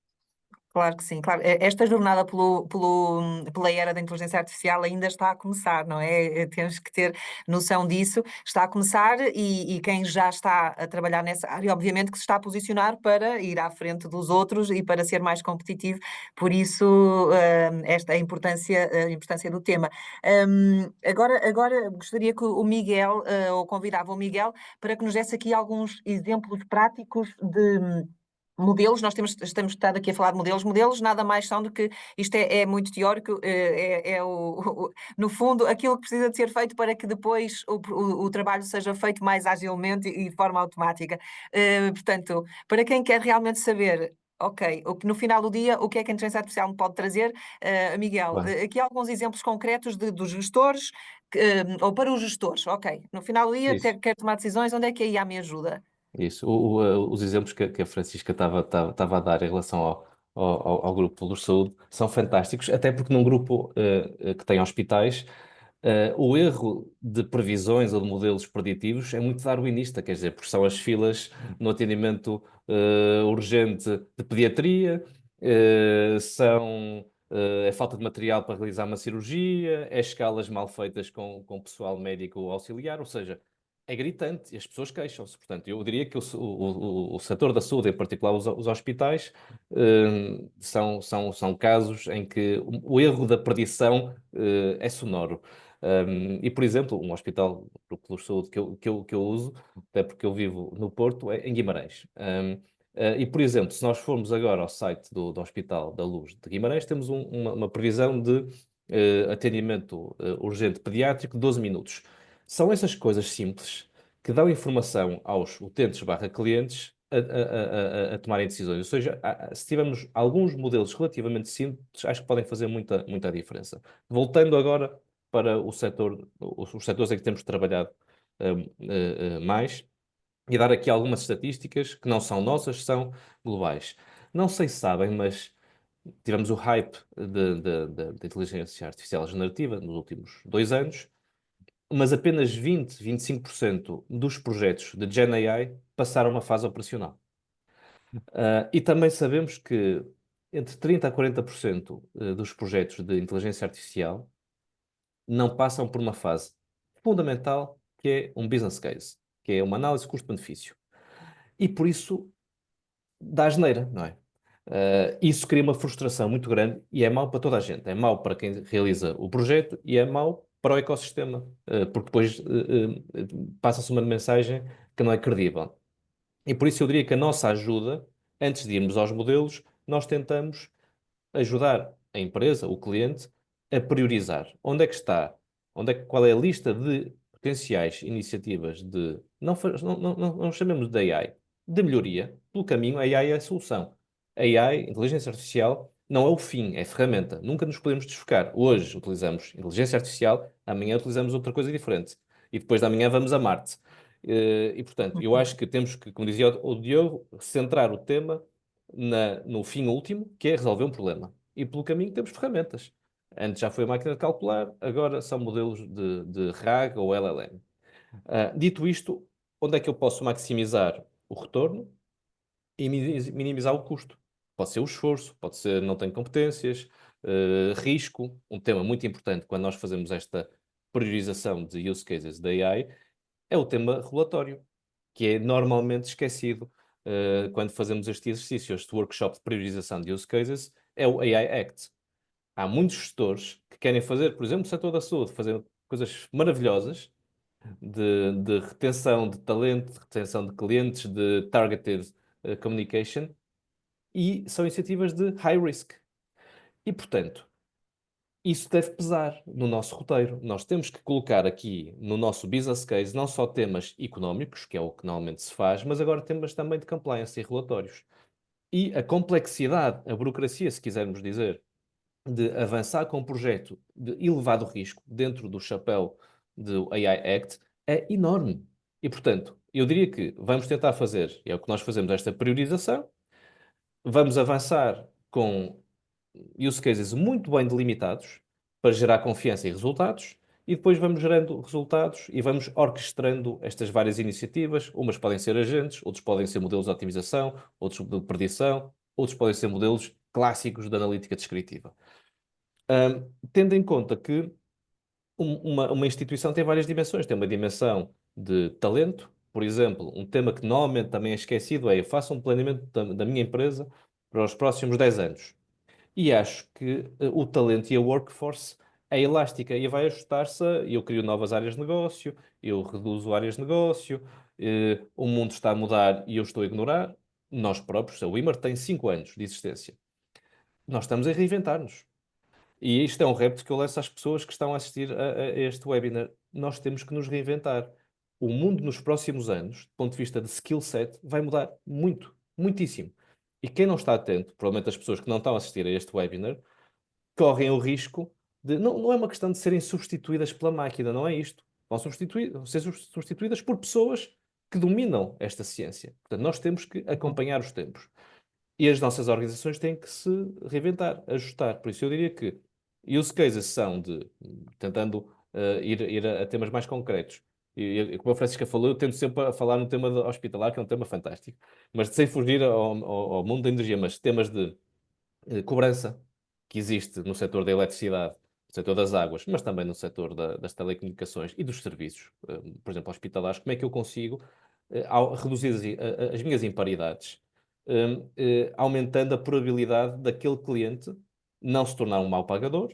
Claro que sim, claro. Esta jornada pela era da inteligência artificial ainda está a começar, não é? Temos que ter noção disso. Está a começar e quem já está a trabalhar nessa área, obviamente que se está a posicionar para ir à frente dos outros e para ser mais competitivo. Por isso, esta a importância do tema. Agora gostaria que o Miguel, ou convidava o Miguel, para que nos desse aqui alguns exemplos práticos de modelos. Estamos estado aqui a falar de modelos. Modelos nada mais são do que, isto é muito teórico, no fundo, aquilo que precisa de ser feito para que depois o trabalho seja feito mais agilmente e de forma automática. Portanto, para quem quer realmente saber, ok, no final do dia, o que é que a inteligência artificial me pode trazer, Miguel, Claro. aqui alguns exemplos concretos dos gestores, ou para os gestores, ok, no final do dia, Isso. quero tomar decisões, onde é que a IA me ajuda? Isso. Os exemplos que a Francisca estava a dar em relação ao grupo Luz Saúde são fantásticos, até porque num grupo que tem hospitais, o erro de previsões ou de modelos preditivos é muito darwinista, quer dizer, porque são as filas no atendimento urgente de pediatria, é falta de material para realizar uma cirurgia, é escalas mal feitas com pessoal médico auxiliar, ou seja, é gritante e as pessoas queixam-se. Portanto, eu diria que o setor da saúde, em particular os hospitais, são casos em que o erro da predição é sonoro. E, por exemplo, um hospital do Plano de Saúde que eu uso, até porque eu vivo no Porto, é em Guimarães. E, por exemplo, se nós formos agora ao site do Hospital da Luz de Guimarães, temos uma previsão de atendimento urgente pediátrico de 12 minutos. São essas coisas simples que dão informação aos utentes/clientes a tomarem decisões. Ou seja, se tivermos alguns modelos relativamente simples, acho que podem fazer muita diferença. Voltando agora para os setores em que temos trabalhado mais, e dar aqui algumas estatísticas que não são nossas, são globais. Não sei se sabem, mas tivemos o hype da inteligência artificial generativa nos últimos 2 anos, mas apenas 20-25% dos projetos de Gen AI passaram uma fase operacional. E também sabemos que entre 30% a 40% dos projetos de inteligência artificial não passam por uma fase fundamental, que é um business case, que é uma análise custo-benefício. E por isso dá asneira, não é? Isso cria uma frustração muito grande e é mau para toda a gente. É mau para quem realiza o projeto e é mau para o ecossistema, porque depois passa-se uma mensagem que não é credível. E por isso eu diria que a nossa ajuda, antes de irmos aos modelos, nós tentamos ajudar a empresa, o cliente, a priorizar. Onde é que está? Qual é a lista de potenciais iniciativas de, não chamemos de AI, de melhoria. Pelo caminho, a AI é a solução. A AI, inteligência artificial, não é o fim, é a ferramenta. Nunca nos podemos desfocar. Hoje utilizamos inteligência artificial, amanhã utilizamos outra coisa diferente. E depois de amanhã vamos a Marte. E, portanto, eu acho que temos que, como dizia o Diogo, centrar o tema no fim último, que é resolver um problema. E pelo caminho temos ferramentas. Antes já foi a máquina de calcular, agora são modelos de RAG ou LLM. Dito isto, onde é que eu posso maximizar o retorno e minimizar o custo? Pode ser o esforço, pode ser não tenho competências, risco. Um tema muito importante quando nós fazemos esta priorização de use cases da AI é o tema regulatório, que é normalmente esquecido quando fazemos este exercício, este workshop de priorização de use cases, é o AI Act. Há muitos gestores que querem fazer, por exemplo, no setor da saúde, fazer coisas maravilhosas de retenção de talento, de retenção de clientes, de targeted communication, e são iniciativas de high risk. E, portanto, isso deve pesar no nosso roteiro. Nós temos que colocar aqui no nosso business case não só temas económicos, que é o que normalmente se faz, mas agora temas também de compliance e regulatórios. E a complexidade, a burocracia, se quisermos dizer, de avançar com um projeto de elevado risco dentro do chapéu do AI Act é enorme. E, portanto, eu diria que vamos tentar fazer, e é o que nós fazemos, esta priorização, vamos avançar com use cases muito bem delimitados para gerar confiança e resultados, e depois vamos gerando resultados e vamos orquestrando estas várias iniciativas. Umas podem ser agentes, outros podem ser modelos de otimização, outros de predição, outros podem ser modelos clássicos da analítica descritiva. Tendo em conta que uma instituição tem várias dimensões. Tem uma dimensão de talento, por exemplo, um tema que normalmente também é esquecido é: eu faço um planeamento da minha empresa para os próximos 10 anos. E acho que o talento e a workforce é elástica e vai ajustar-se. Eu crio novas áreas de negócio, eu reduzo áreas de negócio, o mundo está a mudar e eu estou a ignorar. Nós próprios, a Wimar tem 5 anos de existência. Nós estamos a reinventar-nos. E isto é um repto que eu lanço às pessoas que estão a assistir a este webinar. Nós temos que nos reinventar. O mundo nos próximos anos, do ponto de vista de skill set, vai mudar muito, muitíssimo. E quem não está atento, provavelmente as pessoas que não estão a assistir a este webinar, correm o risco de... Não é uma questão de serem substituídas pela máquina, não é isto. Vão ser substituídas por pessoas que dominam esta ciência. Portanto, nós temos que acompanhar os tempos. E as nossas organizações têm que se reinventar, ajustar. Por isso eu diria que use cases são de, tentando ir a temas mais concretos. E como a Francisca falou, eu tento sempre a falar no tema hospitalar, que é um tema fantástico, mas sem fugir ao mundo da energia, mas temas de cobrança que existe no setor da eletricidade, no setor das águas, mas também no setor das telecomunicações e dos serviços, por exemplo, hospitalares. Como é que eu consigo reduzir as minhas imparidades, aumentando a probabilidade daquele cliente não se tornar um mau pagador,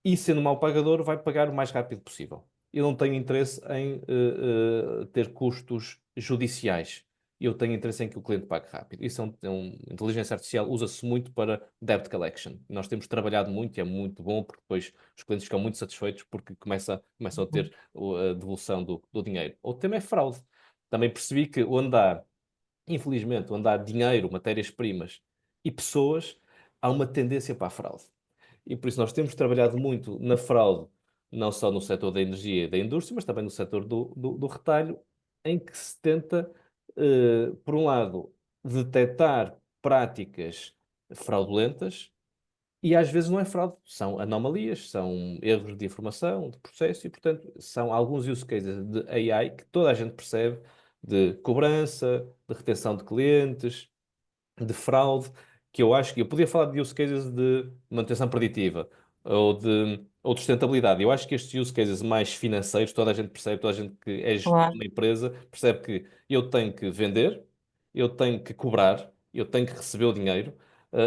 e sendo um mau pagador vai pagar o mais rápido possível. Eu não tenho interesse em ter custos judiciais. Eu tenho interesse em que o cliente pague rápido. Isso inteligência artificial usa-se muito para debt collection. Nós temos trabalhado muito e é muito bom, porque depois os clientes ficam muito satisfeitos porque começam a ter a devolução do dinheiro. Outro tema é fraude. Também percebi que infelizmente, onde há dinheiro, matérias-primas e pessoas, há uma tendência para a fraude. E por isso nós temos trabalhado muito na fraude, não só no setor da energia e da indústria, mas também no setor do retalho, em que se tenta, por um lado, detectar práticas fraudulentas, e às vezes não é fraude, são anomalias, são erros de informação, de processo, e portanto são alguns use cases de AI que toda a gente percebe, de cobrança, de retenção de clientes, de fraude, que eu acho que eu podia falar de use cases de manutenção preditiva ou de sustentabilidade. Eu acho que estes use cases mais financeiros, toda a gente percebe, toda a gente que é gestor de Claro. uma empresa, percebe que eu tenho que vender, eu tenho que cobrar, eu tenho que receber o dinheiro,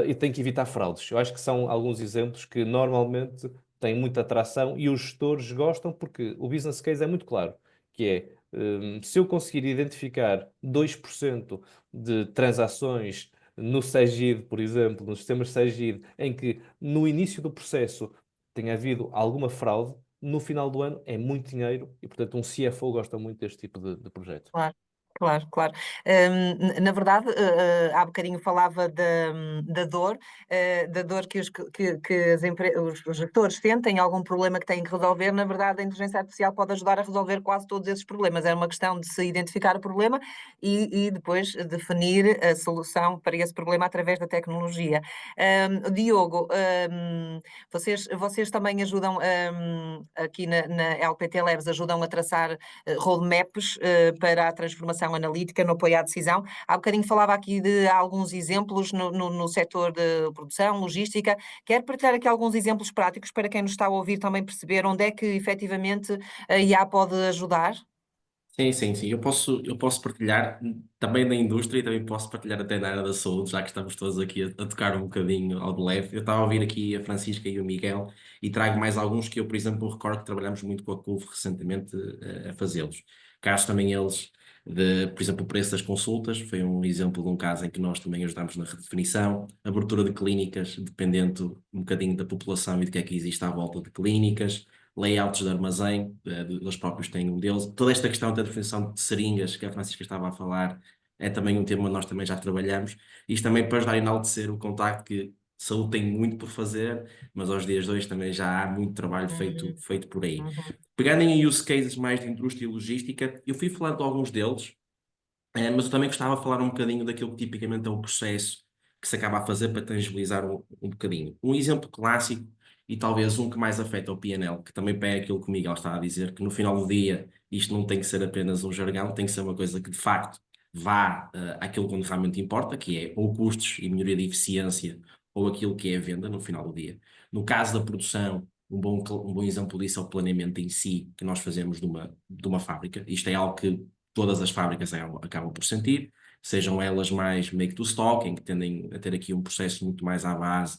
e tenho que evitar fraudes. Eu acho que são alguns exemplos que normalmente têm muita atração e os gestores gostam porque o business case é muito claro, que é, se eu conseguir identificar 2% de transações no SEGID, por exemplo, nos sistemas SEGID, em que no início do processo tenha havido alguma fraude, no final do ano é muito dinheiro e, portanto, um CFO gosta muito deste tipo de projeto. Claro, claro, claro. Na verdade, há bocadinho falava da dor que os gestores sentem, algum problema que têm que resolver. Na verdade, a inteligência artificial pode ajudar a resolver quase todos esses problemas. É uma questão de se identificar o problema e depois definir a solução para esse problema através da tecnologia. Diogo, vocês também ajudam, aqui na LPT Labs, ajudam a traçar roadmaps para a transformação analítica no apoio à decisão. Há bocadinho falava aqui de alguns exemplos no setor de produção, logística. Quero partilhar aqui alguns exemplos práticos para quem nos está a ouvir também perceber onde é que efetivamente a IA pode ajudar? Sim, sim, sim. Eu posso partilhar também na indústria e também posso partilhar até na área da saúde, já que estamos todos aqui a tocar um bocadinho ao de leve. Eu estava a ouvir aqui a Francisca e o Miguel e trago mais alguns que eu, por exemplo, recordo que trabalhamos muito com a CUV recentemente a fazê-los. Casos também eles por exemplo, o preço das consultas foi um exemplo de um caso em que nós também ajudamos na redefinição, abertura de clínicas, dependendo um bocadinho da população e do que é que existe à volta de clínicas, layouts de armazém, eles próprios têm um deles. Toda esta questão da definição de seringas que a Francisca estava a falar é também um tema que nós também já trabalhamos. Isto também para ajudar a enaltecer o contacto que saúde tem muito por fazer, mas aos dias de hoje também já há muito trabalho feito por aí. Uhum. Pegando em use cases mais de indústria e logística, eu fui falando de alguns deles, mas eu também gostava de falar um bocadinho daquilo que tipicamente é o processo que se acaba a fazer para tangibilizar um bocadinho. Um exemplo clássico, e talvez um que mais afeta o P&L, que também pega aquilo que o Miguel está a dizer, que no final do dia isto não tem que ser apenas um jargão, tem que ser uma coisa que de facto vá àquilo que realmente importa, que é ou custos e melhoria de eficiência, ou aquilo que é a venda no final do dia. No caso da produção, um bom exemplo disso é o planeamento em si que nós fazemos de uma fábrica. Isto é algo que todas as fábricas acabam por sentir, sejam elas mais make to stock, em que tendem a ter aqui um processo muito mais à base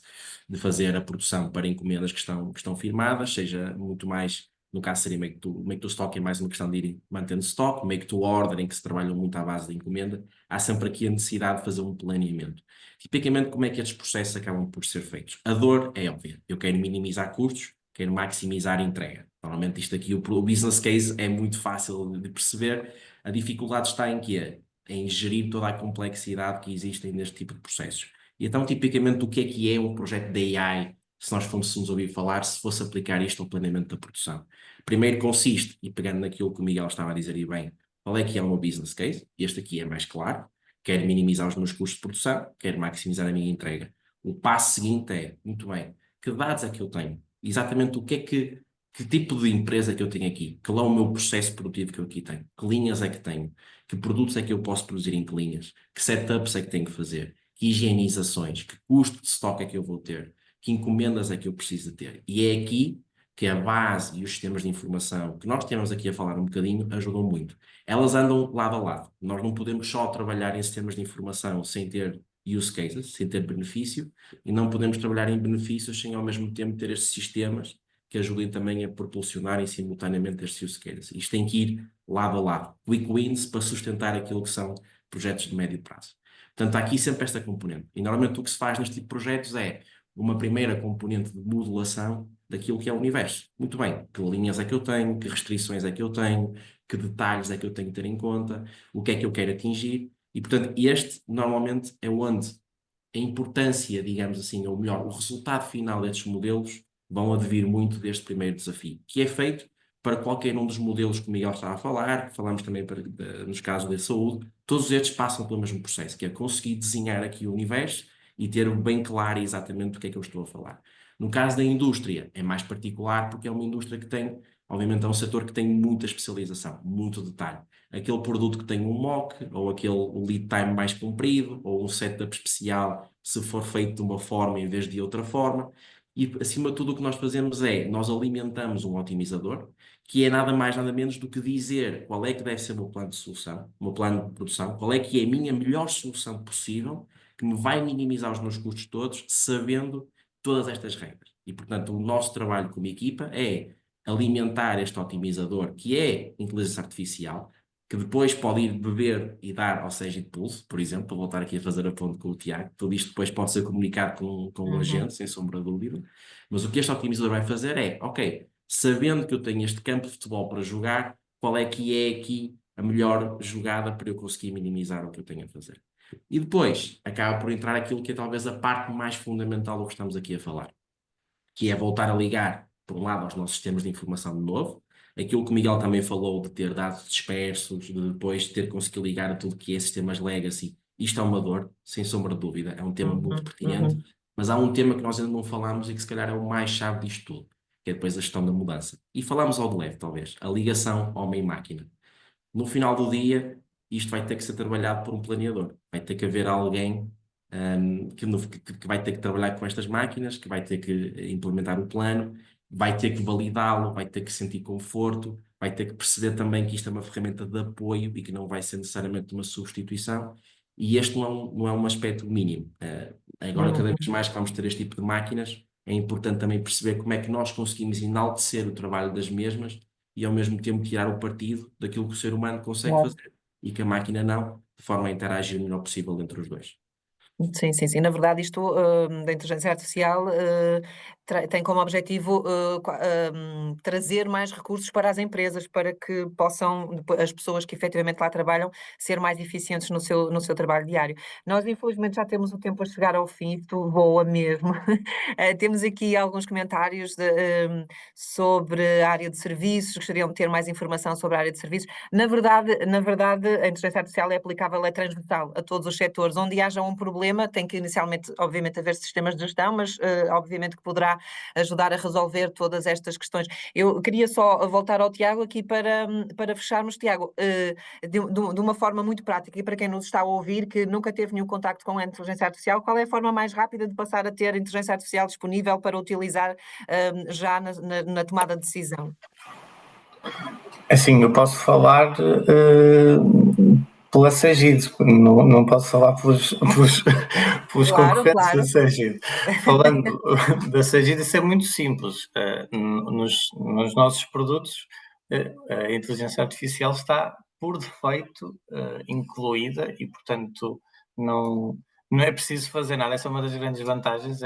de fazer a produção para encomendas que estão firmadas, seja muito mais, no caso seria make to stock, é mais uma questão de ir mantendo stock, make to order, em que se trabalha muito à base de encomenda. Há sempre aqui a necessidade de fazer um planeamento. Tipicamente, como é que estes processos acabam por ser feitos? A dor é óbvia. Eu quero minimizar custos, quero maximizar a entrega. Normalmente isto aqui, o business case é muito fácil de perceber. A dificuldade está em quê? Em gerir toda a complexidade que existe neste tipo de processos. E então, tipicamente, o que é um projeto de AI, se nós fôssemos ouvir falar, se fosse aplicar isto ao planeamento da produção? Primeiro consiste, e pegando naquilo que o Miguel estava a dizer e bem, qual é que é o meu business case? Este aqui é mais claro. Quero minimizar os meus custos de produção, quero maximizar a minha entrega. O passo seguinte é, muito bem, que dados é que eu tenho? Exatamente que tipo de empresa é que eu tenho aqui? Qual é o meu processo produtivo que eu aqui tenho? Que linhas é que tenho? Que produtos é que eu posso produzir em que linhas? Que setups é que tenho que fazer? Que higienizações? Que custo de estoque é que eu vou ter? Que encomendas é que eu preciso de ter? E é aqui que a base e os sistemas de informação que nós temos aqui a falar um bocadinho ajudam muito. Elas andam lado a lado. Nós não podemos só trabalhar em sistemas de informação sem ter use cases, sem ter benefício, e não podemos trabalhar em benefícios sem ao mesmo tempo ter estes sistemas que ajudem também a propulsionarem simultaneamente estes use cases. Isto tem que ir lado a lado. Quick wins para sustentar aquilo que são projetos de médio prazo. Portanto, há aqui sempre esta componente. E normalmente o que se faz neste tipo de projetos é uma primeira componente de modulação daquilo que é o universo. Muito bem, que linhas é que eu tenho, que restrições é que eu tenho, que detalhes é que eu tenho que ter em conta, o que é que eu quero atingir. E, portanto, este normalmente é onde a importância, digamos assim, ou melhor, o resultado final destes modelos vão advir muito deste primeiro desafio, que é feito para qualquer um dos modelos que o Miguel estava a falar, falamos também nos casos da saúde, todos estes passam pelo mesmo processo, que é conseguir desenhar aqui o universo e ter bem claro exatamente do que é que eu estou a falar. No caso da indústria, é mais particular porque é uma indústria que tem, obviamente é um setor que tem muita especialização, muito detalhe. Aquele produto que tem um mock, ou aquele lead time mais comprido, ou um setup especial, se for feito de uma forma em vez de outra forma. E, acima de tudo, o que nós fazemos é, nós alimentamos um otimizador, que é nada mais, nada menos do que dizer qual é que deve ser o meu plano de solução, o meu plano de produção, qual é que é a minha melhor solução possível, que me vai minimizar os meus custos todos, sabendo todas estas regras. E, portanto, o nosso trabalho como equipa é alimentar este otimizador, que é inteligência artificial, que depois pode ir beber e dar ao Sage Pulse, por exemplo, para voltar aqui a fazer a ponte com o Tiago. Tudo isto depois pode ser comunicado com o agente, sem sombra de dúvida. Mas o que este otimizador vai fazer é, ok, sabendo que eu tenho este campo de futebol para jogar, qual é que é aqui a melhor jogada para eu conseguir minimizar o que eu tenho a fazer. E depois acaba por entrar aquilo que é talvez a parte mais fundamental do que estamos aqui a falar, que é voltar a ligar, por um lado, aos nossos sistemas de informação de novo, aquilo que o Miguel também falou de ter dados dispersos, de depois ter conseguido ligar a tudo que é sistemas legacy. Isto é uma dor, sem sombra de dúvida, é um tema muito pertinente, mas há um tema que nós ainda não falamos e que se calhar é o mais chave disto tudo, que é depois a gestão da mudança. E falamos ao de leve, talvez, a ligação homem-máquina. No final do dia, isto vai ter que ser trabalhado por um planeador. Vai ter que haver alguém que vai ter que trabalhar com estas máquinas, que vai ter que implementar o plano, vai ter que validá-lo, vai ter que sentir conforto, vai ter que perceber também que isto é uma ferramenta de apoio e que não vai ser necessariamente uma substituição. E este não é um aspecto mínimo. Agora, cada vez mais que vamos ter este tipo de máquinas, é importante também perceber como é que nós conseguimos enaltecer o trabalho das mesmas e ao mesmo tempo tirar o partido daquilo que o ser humano consegue fazer e que a máquina não, de forma a interagir o melhor possível entre os dois. Sim, sim, sim. Na verdade, isto da inteligência artificial tem como objetivo trazer mais recursos para as empresas, para que possam, as pessoas que efetivamente lá trabalham, ser mais eficientes no seu trabalho diário. Nós, infelizmente, já temos o tempo a chegar ao fim, isto voa mesmo. Temos aqui alguns comentários sobre a área de serviços, gostariam de ter mais informação sobre a área de serviços. Na verdade, a inteligência artificial é aplicável, é transversal a todos os setores. Onde haja um problema, problema, tem que inicialmente, obviamente, haver sistemas de gestão, mas obviamente que poderá ajudar a resolver todas estas questões. Eu queria só voltar ao Tiago aqui para fecharmos. Tiago, de uma forma muito prática, e para quem nos está a ouvir, que nunca teve nenhum contacto com a inteligência artificial, qual é a forma mais rápida de passar a ter inteligência artificial disponível para utilizar já na tomada de decisão? Assim, eu posso falar pela Segido, não posso falar pelos Claro, concorrentes claro. da Segido. Falando da Segido, isso é muito simples. Nos nossos produtos, a inteligência artificial está por defeito incluída e, portanto, não é preciso fazer nada. Essa é uma das grandes vantagens,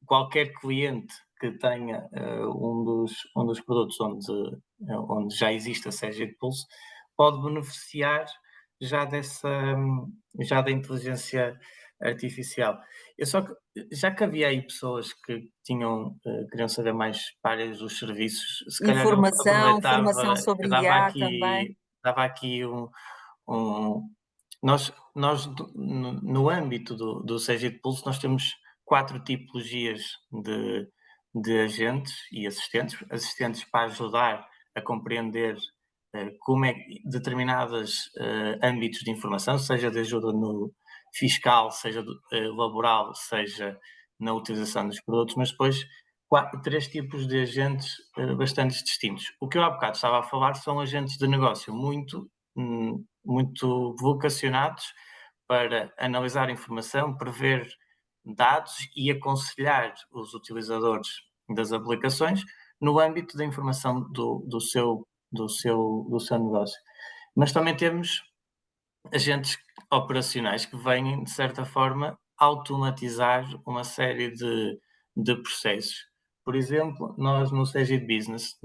qualquer cliente que tenha um dos produtos onde já existe a Segido Pulse pode beneficiar já da inteligência artificial. Já que havia aí pessoas que queriam saber mais para áreas dos serviços, se calhar eu Formação aproveitava, sobre eu IA também. dava aqui nós no âmbito do Segido Pulse, nós temos 4 tipologias de agentes e assistentes para ajudar a compreender como é determinados âmbitos de informação, seja de ajuda no fiscal, seja laboral, seja na utilização dos produtos, mas depois 3 tipos de agentes bastante distintos. O que eu há bocado estava a falar são agentes de negócio muito vocacionados para analisar informação, prever dados e aconselhar os utilizadores das aplicações no âmbito da informação do seu negócio. Mas também temos agentes operacionais que vêm, de certa forma, automatizar uma série de processos. Por exemplo, nós no Segido Business,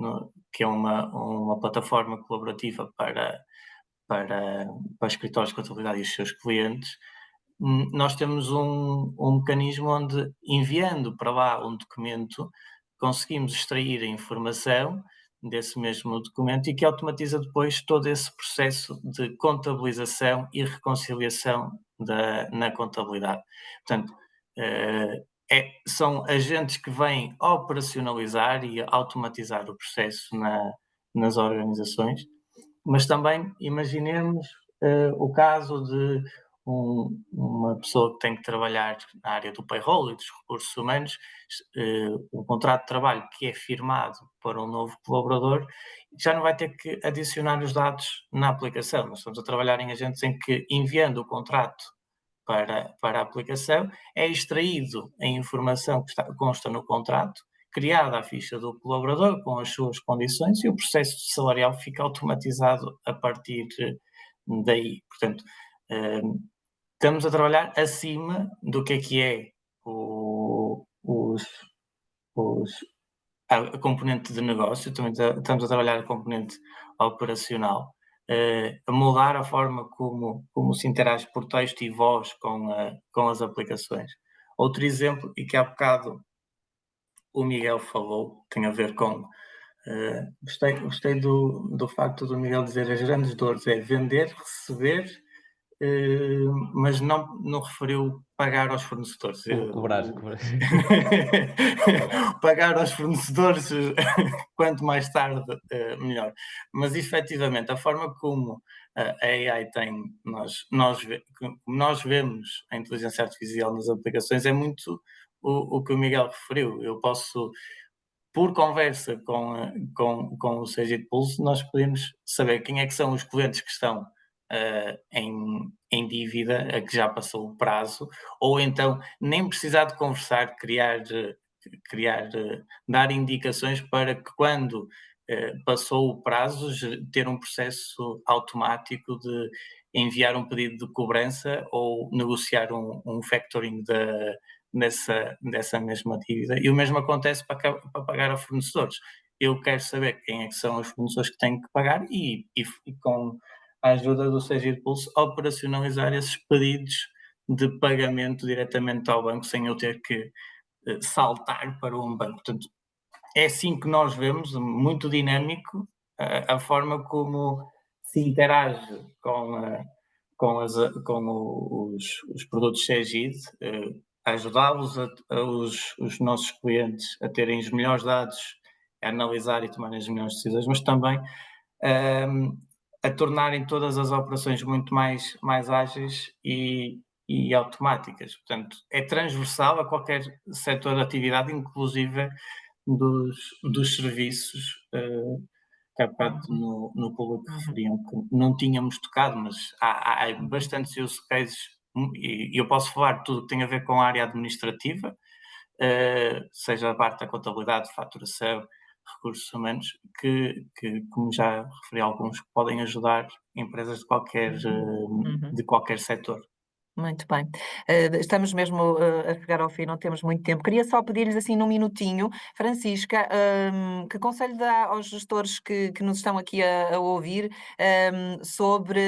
que é uma plataforma colaborativa para escritórios de contabilidade e os seus clientes, nós temos um mecanismo onde, enviando para lá um documento, conseguimos extrair a informação desse mesmo documento e que automatiza depois todo esse processo de contabilização e reconciliação na contabilidade. Portanto, são agentes que vêm operacionalizar e automatizar o processo nas organizações, mas também imaginemos o caso de uma pessoa que tem que trabalhar na área do payroll e dos recursos humanos, um contrato de trabalho que é firmado para um novo colaborador, já não vai ter que adicionar os dados na aplicação. Nós estamos a trabalhar em agentes em que, enviando o contrato para a aplicação, é extraído a informação que consta no contrato, criada a ficha do colaborador com as suas condições e o processo salarial fica automatizado a partir daí. Portanto, estamos a trabalhar acima do que é a componente de negócio, também estamos a trabalhar a componente operacional, a mudar a forma como se interage por texto e voz com as aplicações. Outro exemplo, e que há bocado o Miguel falou, tem a ver com... gostei do facto do Miguel dizer as grandes dores é vender, receber, mas não referiu pagar aos fornecedores. Cobrar. Pagar aos fornecedores, quanto mais tarde, melhor. Mas, efetivamente, a forma como a AI tem, nós vemos a inteligência artificial nas aplicações é muito o que o Miguel referiu. Eu posso, por conversa com o Segido Pulse, nós podemos saber quem é que são os clientes que estão em dívida, a que já passou o prazo, ou então nem precisar de conversar, dar indicações para que quando passou o prazo, ter um processo automático de enviar um pedido de cobrança ou negociar um factoring dessa mesma dívida. E o mesmo acontece para pagar a fornecedores. Eu quero saber quem é que são os fornecedores que tenho que pagar e com a ajuda do Segido Pulse, operacionalizar esses pedidos de pagamento diretamente ao banco, sem eu ter que saltar para um banco. Portanto, é assim que nós vemos, muito dinâmico, a forma como se interage com os produtos Cegid, a ajudá-los, os nossos clientes a terem os melhores dados, a analisar e tomarem as melhores decisões, mas também a tornarem todas as operações muito mais ágeis e automáticas. Portanto, é transversal a qualquer setor de atividade, inclusive dos serviços, que há bocado no público referiam que não tínhamos tocado, mas há bastantes use cases, e eu posso falar de tudo que tem a ver com a área administrativa, seja a parte da contabilidade, faturação, recursos humanos, que como já referi alguns, que podem ajudar empresas de qualquer setor. Muito bem. Estamos mesmo a chegar ao fim, não temos muito tempo. Queria só pedir-lhes assim num minutinho, Francisca, que conselho dá aos gestores que nos estão aqui a ouvir, sobre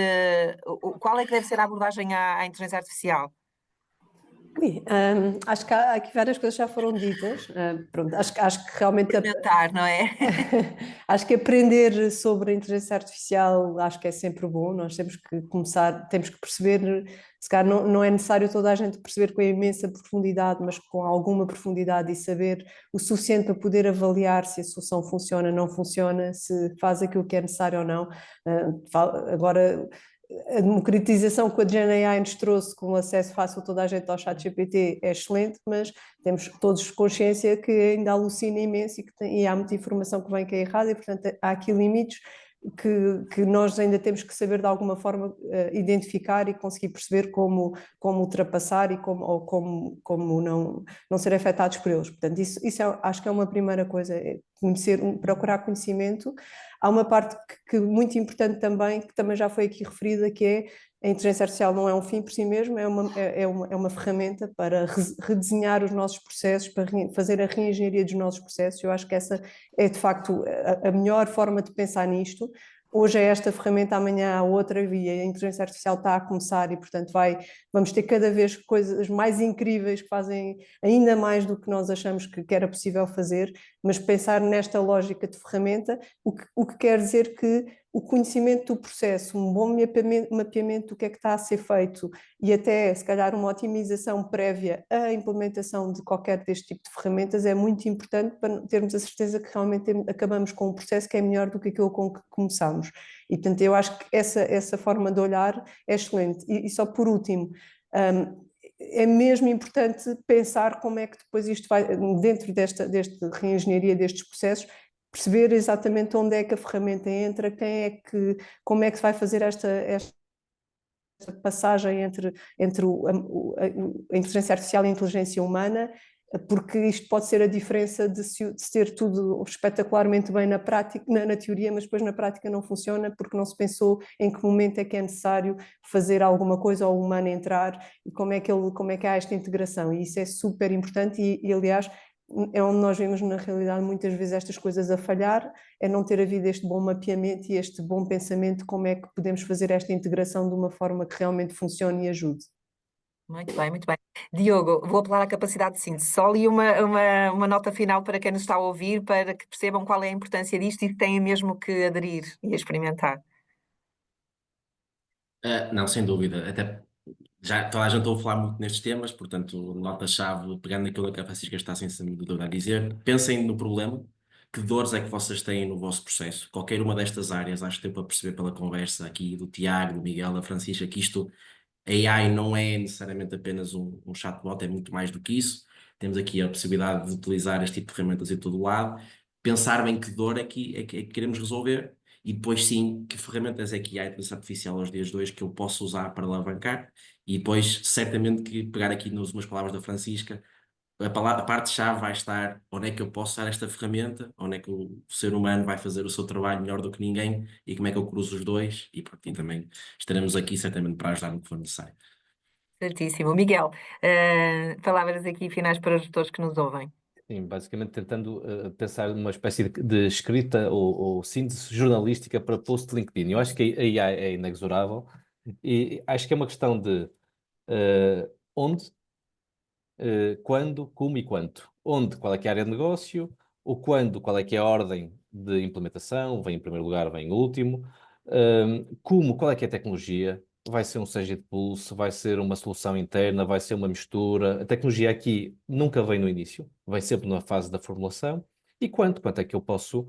qual é que deve ser a abordagem à inteligência artificial? Acho que há aqui várias coisas que já foram ditas. Pronto, acho que realmente Experimentar, não é? acho que aprender sobre a inteligência artificial acho que é sempre bom. Nós temos que começar, temos que perceber, se calhar não é necessário toda a gente perceber com imensa profundidade, mas com alguma profundidade, e saber o suficiente para poder avaliar se a solução funciona, não funciona, se faz aquilo que é necessário ou não. Agora, a democratização que a GenAI nos trouxe, com o acesso fácil a toda a gente ao ChatGPT, é excelente, mas temos todos consciência que ainda alucina imenso e há muita informação que vem que é errada, e portanto há aqui limites que nós ainda temos que saber de alguma forma identificar e conseguir perceber como ultrapassar e como não ser afetados por eles. Portanto, isso acho que é uma primeira coisa, é procurar conhecimento. Há uma parte que muito importante também, que também já foi aqui referida, que é a inteligência artificial não é um fim por si mesmo, é uma ferramenta para redesenhar os nossos processos, para fazer a reengenharia dos nossos processos. Eu acho que essa é de facto a melhor forma de pensar nisto. Hoje é esta ferramenta, amanhã há outra, e a inteligência artificial está a começar e, portanto, vamos ter cada vez coisas mais incríveis que fazem ainda mais do que nós achamos que era possível fazer, mas pensar nesta lógica de ferramenta, o que quer dizer que o conhecimento do processo, um bom mapeamento do que é que está a ser feito e até, se calhar, uma otimização prévia à implementação de qualquer deste tipo de ferramentas é muito importante para termos a certeza que realmente acabamos com um processo que é melhor do que aquilo com que começamos. E, portanto, eu acho que essa forma de olhar é excelente. E só por último, é mesmo importante pensar como é que depois isto vai, dentro desta reengenharia destes processos, perceber exatamente onde é que a ferramenta entra, como é que se vai fazer esta passagem entre a inteligência artificial e a inteligência humana, porque isto pode ser a diferença de ter tudo espetacularmente bem na prática, na teoria, mas depois na prática não funciona porque não se pensou em que momento é que é necessário fazer alguma coisa ou o humano entrar e como é que há esta integração, e isso é super importante e aliás é onde nós vemos na realidade muitas vezes estas coisas a falhar, é não ter havido este bom mapeamento e este bom pensamento de como é que podemos fazer esta integração de uma forma que realmente funcione e ajude. Muito bem, muito bem. Diogo, vou apelar à capacidade de síntese. Só ali uma nota final para quem nos está a ouvir, para que percebam qual é a importância disto e que têm mesmo que aderir e experimentar. Não, sem dúvida. Até já toda a gente ouve falar muito nestes temas, portanto, nota-chave, pegando naquilo que a Francisca está sem dúvida a dizer, pensem no problema, que dores é que vocês têm no vosso processo. Qualquer uma destas áreas, acho que deu para perceber pela conversa aqui do Tiago, do Miguel, da Francisca, que isto, a AI não é necessariamente apenas um chatbot, é muito mais do que isso. Temos aqui a possibilidade de utilizar este tipo de ferramentas em todo lado, pensar bem que dor é que queremos resolver e depois sim, que ferramentas é que há a inteligência artificial aos dias de hoje que eu posso usar para alavancar e depois certamente que pegar aqui nas umas palavras da Francisca, a parte-chave vai estar onde é que eu posso usar esta ferramenta, onde é que o ser humano vai fazer o seu trabalho melhor do que ninguém e como é que eu cruzo os dois e por ti também estaremos aqui certamente para ajudar no que for necessário. Certíssimo. Miguel, palavras aqui finais para os gestores que nos ouvem. Sim, basicamente tentando pensar numa espécie de escrita ou síntese jornalística para post LinkedIn. Eu acho que a AI é inexorável e acho que é uma questão de onde, quando, como e quanto. Onde, qual é que é a área de negócio, o quando, qual é que é a ordem de implementação, vem em primeiro lugar, vem em último, como, qual é que é a tecnologia, vai ser um Cegid Pulse, vai ser uma solução interna, vai ser uma mistura. A tecnologia aqui nunca vem no início, vem sempre na fase da formulação. E quanto é que eu posso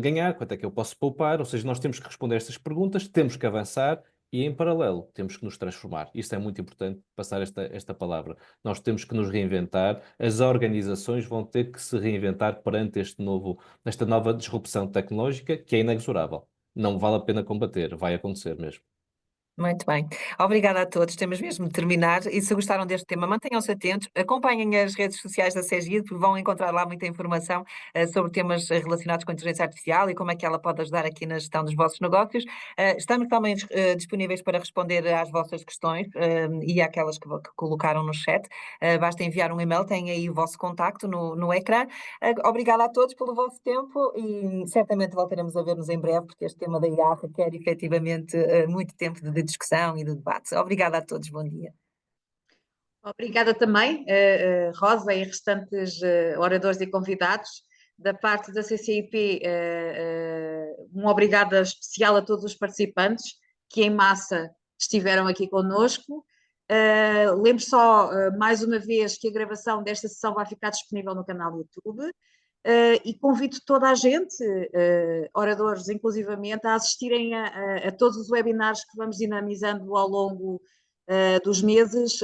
ganhar, quanto é que eu posso poupar? Ou seja, nós temos que responder estas perguntas, temos que avançar e, em paralelo, temos que nos transformar. Isto é muito importante, passar esta palavra. Nós temos que nos reinventar, as organizações vão ter que se reinventar perante esta nova disrupção tecnológica que é inexorável. Não vale a pena combater, vai acontecer mesmo. Muito bem. Obrigada a todos. Temos mesmo de terminar. E se gostaram deste tema, mantenham-se atentos, acompanhem as redes sociais da Cegid, porque vão encontrar lá muita informação sobre temas relacionados com a inteligência artificial e como é que ela pode ajudar aqui na gestão dos vossos negócios. Estamos também disponíveis para responder às vossas questões e àquelas que colocaram no chat. Basta enviar um e-mail, tem aí o vosso contacto no ecrã. Obrigada a todos pelo vosso tempo e certamente voltaremos a ver-nos em breve, porque este tema da IA requer efetivamente muito tempo de discussão e de debate. Obrigada a todos, bom dia. Obrigada também, Rosa e restantes oradores e convidados. Da parte da CCIP, uma obrigada especial a todos os participantes que em massa estiveram aqui conosco. Lembro só mais uma vez que a gravação desta sessão vai ficar disponível no canal do YouTube. E convido toda a gente, oradores inclusivamente, a assistirem a todos os webinars que vamos dinamizando ao longo dos meses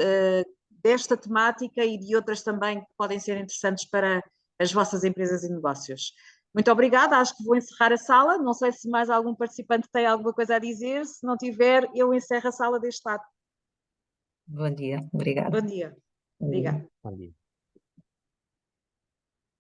desta temática e de outras também que podem ser interessantes para as vossas empresas e negócios. Muito obrigada, acho que vou encerrar a sala. Não sei se mais algum participante tem alguma coisa a dizer. Se não tiver, eu encerro a sala deste lado. Bom dia, obrigada. Bom dia. Obrigada. Bom dia.